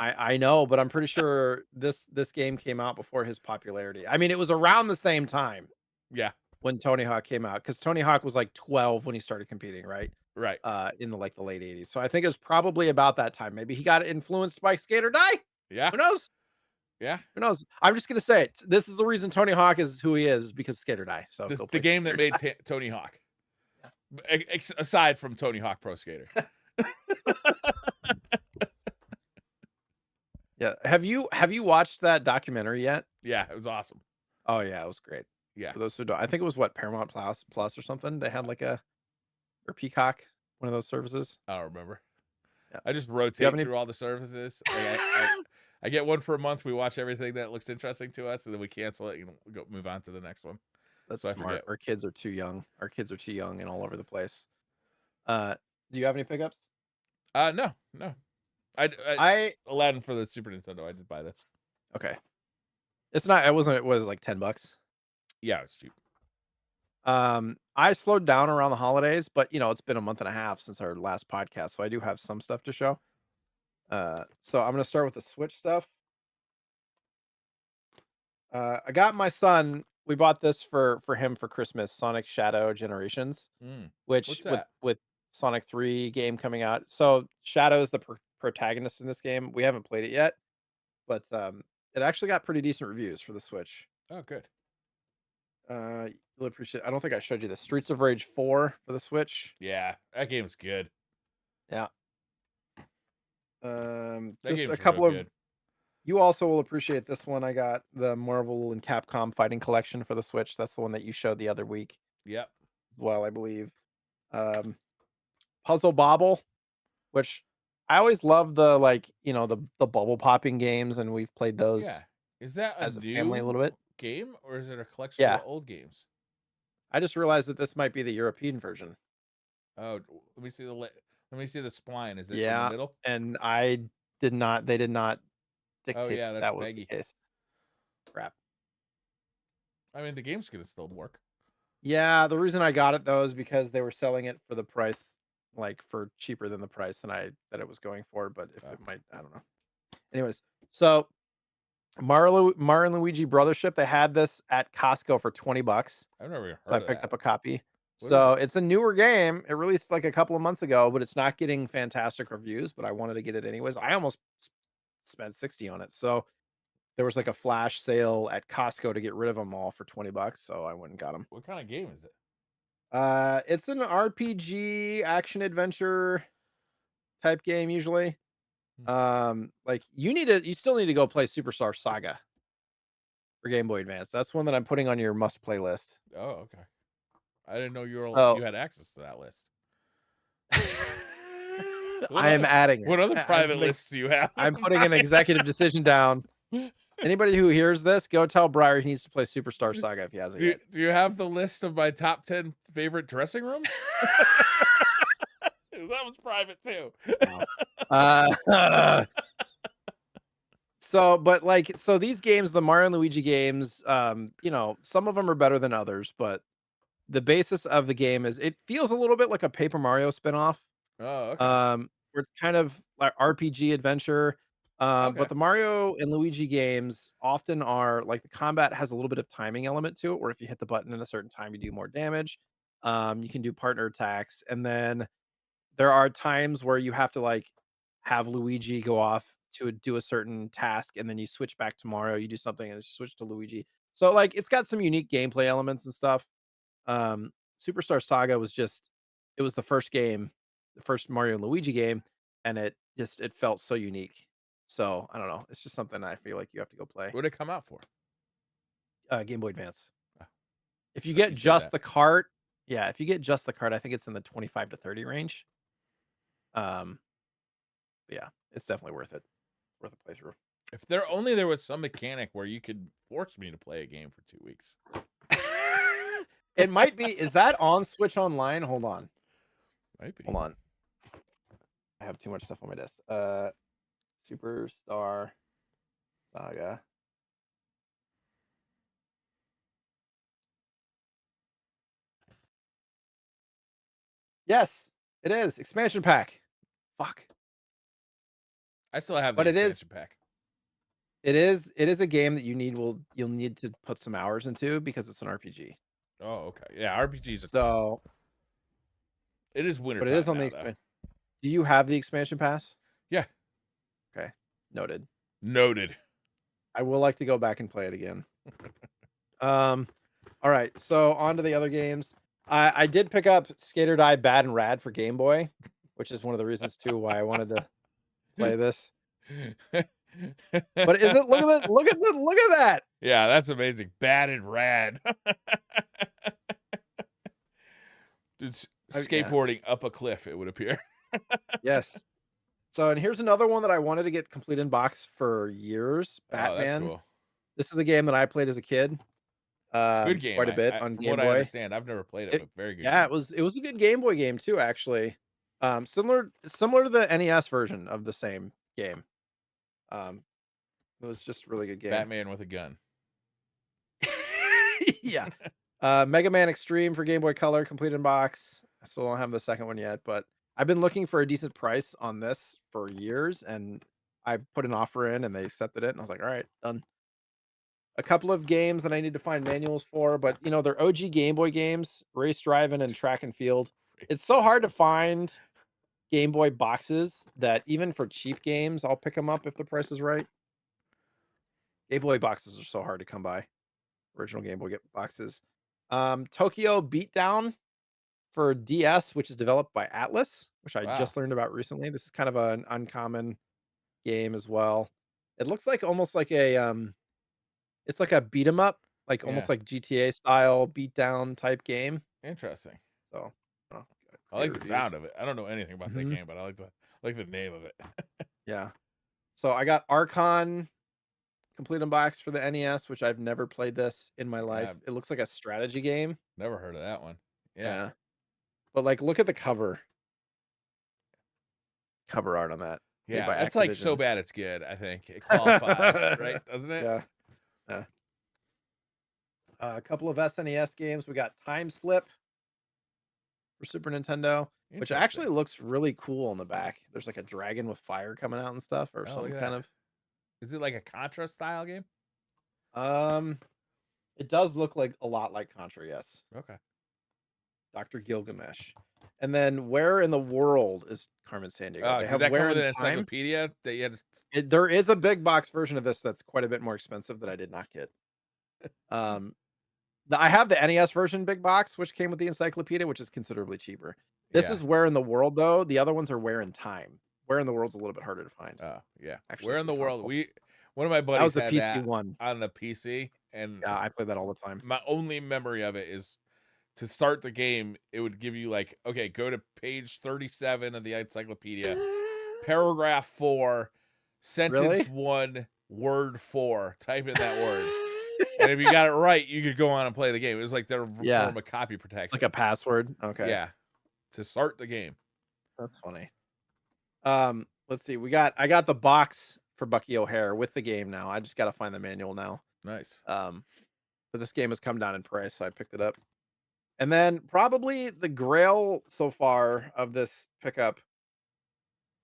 I know, but I'm pretty sure this game came out before his popularity. I mean, it was around the same time Yeah. when Tony Hawk came out, because Tony Hawk was like 12 when he started competing, right? Right. In the late 80s. So I think it was probably about that time. Maybe he got influenced by Skate or Die. Yeah. Who knows? Yeah. Who knows? I'm just gonna say it. This is the reason Tony Hawk is who he is, because Skate or Die. So go The play game Skate that or made Die. Tony Hawk. Aside from Tony Hawk Pro Skater. Yeah. Have you watched that documentary yet? Yeah, it was awesome. Oh yeah, it was great. Yeah. For those who don't, I think it was what, Paramount Plus or something. They had like or Peacock, one of those services. I don't remember. Yeah. I just have rotate any- through all the services. Like I get one for a month. We watch everything that looks interesting to us, and then we cancel it and go move on to the next one. That's So I smart. forget. Our kids are too young. Our kids are too young and all over the place. Do you have any No. I Aladdin for the Super Nintendo. I did buy this. Okay. It's not. It wasn't. It was like $10. Yeah, it's cheap. I slowed down around the holidays, but it's been a month and a half since our last podcast, so I do have some stuff to show. So I'm gonna start with the Switch stuff. I got my son. We bought this for him for Christmas. Sonic Shadow Generations, Mm. which What's with that? with Sonic 3 game coming out. So Shadow is the protagonist in this game. We haven't played it yet, but it actually got pretty decent reviews for the Switch. Oh, good. You'll appreciate. I don't think I showed you the Streets of Rage 4 for the Switch. Yeah, that game's good. Yeah. That Just a game's real couple of. good. You also will appreciate this one. I got the Marvel and Capcom Fighting Collection for the Switch. That's the one that you showed the other week Yep. as well, I believe. Um, Puzzle Bobble, which I always love the bubble popping games, and we've played Yeah. those Is that a as a family a little new bit. game or is it a collection of Yeah, the old games? I just realized that this might be the European version. Oh, let me see let me see the spline. Is it in the Yeah, middle? and they did not Oh dictate yeah, that's that was the baggy. case. Crap. I mean, the game's gonna still work. Yeah, the reason I got it though is because they were selling it for the price, like for cheaper than the price that it was going for. But if Oh, it might, I don't know. Anyways, so Mario and Luigi Brothership, they had this at Costco for $20. I've never even So I heard of picked that. up a copy. What is So it? it's a newer game. It released like a couple of months ago, but it's not getting fantastic reviews. But I wanted to get it anyways. I almost spent 60 on it. So there was like a flash sale at Costco to get rid of them all for $20. So I went and got them. What kind of game is it? It's an RPG action adventure type game usually. Hmm. Like you still need to go play Superstar Saga for Game Boy Advance. That's one that I'm putting on your must play list. Oh, okay. I didn't know you So had access to that list. What I am other adding it. what other private lists do you have? I'm putting an executive decision down. Anybody who hears this, go tell Briar he needs to play Superstar Saga if he hasn't yet. Do you have the list of my top 10 favorite dressing rooms? 'Cause that was private too. Wow. Uh, so these games, the Mario and Luigi games, some of them are better than others, but the basis of the game is it feels a little bit like a Paper Mario spinoff. Oh, okay. Where it's kind of like RPG adventure. But Okay. the Mario and Luigi games often are like the combat has a little bit of timing element to it, where if you hit the button in a certain time, you do more damage. You can do partner attacks, and then there are times where you have to like have Luigi go off to do a certain task, and then you switch back to Mario. You do something and switch to Luigi. So like it's got some unique gameplay elements and stuff. Um, Superstar Saga was just it was the first game, the first Mario and Luigi game, and it felt so unique. So I don't know. It's just something I feel like you have to go play. What did it come out for? Game Boy Advance. Oh, If you so get you said just that. the cart, yeah, if you get just the cart, I think it's in the 25 to 30 range. Um, but yeah, it's definitely worth it. It's worth a playthrough. If there was some mechanic where you could force me to play a game for 2 weeks. It might be. Is that on Switch Online? Hold on. Might be. Hold on. I have too much stuff on my desk. Superstar Saga. Yes, it is. Expansion pack. Fuck. I still have the But expansion pack. it is a game that you'll need to put some hours into because it's an RPG. Oh, okay. Yeah, RPGs are tough. So, It is winter but it is time on the now, though. expansion. Do you have the expansion pass? Yeah. Okay. Noted. Noted. I will like to go back and play it again. All right. So on to the other games. I did pick up Skater Die Bad and Rad for Game Boy, which is one of the reasons too why I wanted to play this. But is it look at that look at that. Yeah, that's amazing. Bad and rad. It's Yeah. skateboarding up a cliff, it would appear. Yes. So and here's another one that I wanted to get complete in box for years. Oh, that's Batman. cool. This is a game that I played as a kid. Good game. Quite a bit on From Game what I Boy. understand, I've never played it, but very good Yeah, game. it was a good Game Boy game too, actually. Similar to the NES version of the same game. Um, It was just a really good game. Batman with a gun. Yeah. Mega Man Extreme for Game Boy Color, complete in box. I still don't have the second one yet, but I've been looking for a decent price on this for years, and I put an offer in, and they accepted it, and I was like, all right, done. A couple of games that I need to find manuals for, but they're OG Game Boy games, Race Driving and Track and Field. It's so hard to find Game Boy boxes that even for cheap games, I'll pick them up if the price is right. Game Boy boxes are so hard to come by. Original Game Boy boxes. Tokyo Beatdown for DS, which is developed by Atlas, which I Wow. just learned about recently. This is kind of an uncommon game as well. It looks like almost like it's like a beat 'em up, like Yeah. almost like GTA style beatdown type game. Interesting. So, oh, I like the sound of it. I don't know anything about that Mhm. game, but I like the name of it. Yeah. So I got Archon complete in box for the NES, which I've never played this in my life. Yeah. It looks like a strategy game. Never heard of that one. Yeah. Yeah. But like, look at the cover art on that. Made Yeah. by That's like so Activision. bad it's good, I think. It qualifies, right? Doesn't it? Yeah. Yeah. A couple of SNES games. We got Time Slip for Super Nintendo, which actually Interesting. looks really cool on the back. There's like a dragon with fire coming out and stuff, or Oh, some look at kind that. Is it like a Contra style game? of. It does look like a lot like Contra, yes. Okay. Dr. Gilgamesh. And then Where in the World is Carmen Sandiego? Oh, They did have that come Where with in an Time. encyclopedia that you had to... There is a big box version of this that's quite a bit more expensive that I did not get. I have the NES version big box, which came with the encyclopedia, which is considerably cheaper. This Yeah. is Where in the World, though. The other ones are Where in Time. Where in the World's a little bit harder to find. Oh, yeah. Actually, Where for in the world? console. One of my That was buddies the had PC that one. on the PC, and Yeah, I play that all the time. my only memory of it is to start the game, it would give you like, okay, go to page 37 of the encyclopedia, paragraph 4, sentence Really? 1, word 4. Type in that word. And if you got it right, you could go on and play the game. It was like their form of copy protection. Like a password. Okay. Yeah. To start the game. That's funny. Let's see. I got the box for Bucky O'Hare with the game now. I just got to find the manual now. Nice. But this game has come down in price, so I picked it up. And then probably the grail so far of this pickup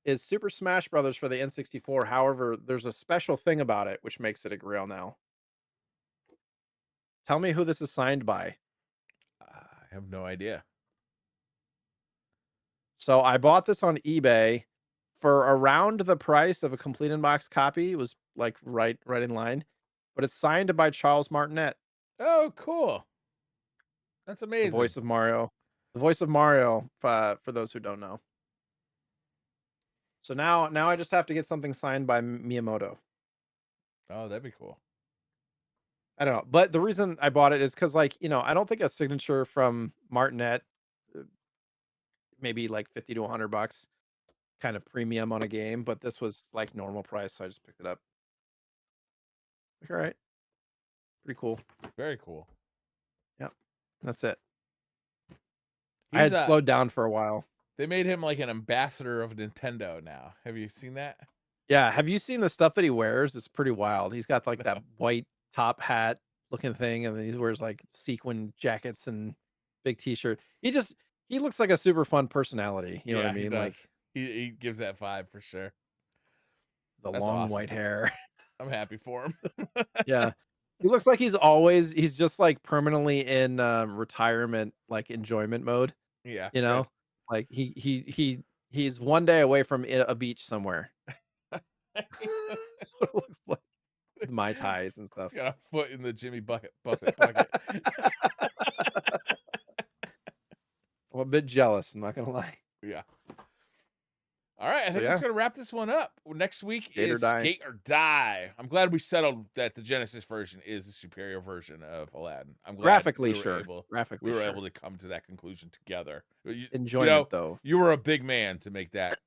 is Super Smash Brothers for the N64. However, there's a special thing about it which makes it a grail now. Tell me who this is signed by. I have no idea. So I bought this on eBay for around the price of a complete in-box copy. It was like right in line, but it's signed by Charles Martinet. Oh, cool. That's The amazing. voice of Mario. The voice of Mario, for those who don't know. So now I just have to get something signed by Miyamoto. Oh, that'd be cool. I don't know. But the reason I bought it is because, like, I don't think a signature from Martinet, maybe like $50 to $100 kind of premium on a game, but this was like normal price, so I just picked it up. Like, all right. Pretty cool. Very cool. Yep. That's it. He's I had slowed down for a while. They made him like an ambassador of Nintendo now. Have you seen that? Yeah. Have you seen the stuff that he wears? It's pretty wild. He's got like that white top hat looking thing, and then he wears like sequin jackets and big t-shirt. He looks like a super fun personality. You know what I mean? He does. Like he gives that vibe for sure. the That's long awesome. white hair. I'm happy for him. Yeah. He looks like he's just like permanently in retirement, like enjoyment mode. Yeah. You know, like he's one day away from a beach somewhere. That's what it looks like. With Mai Tais and stuff. He's got a foot in the Jimmy Buffett bucket. I'm a bit jealous, I'm not gonna lie. Yeah. All right, I think that's gonna wrap this one up. Next week is Skate or Die. I'm glad we settled that the Genesis version is the superior version of Aladdin. I'm glad graphically we sure. We were able to come to that conclusion together. Enjoyment though. You were a big man to make that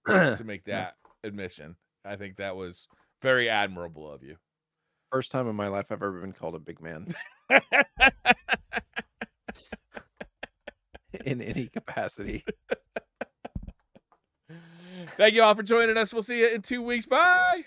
admission. I think that was very admirable of you. First time in my life I've ever been called a big man. In any capacity. Thank you all for joining us. We'll see you in 2 weeks. Bye.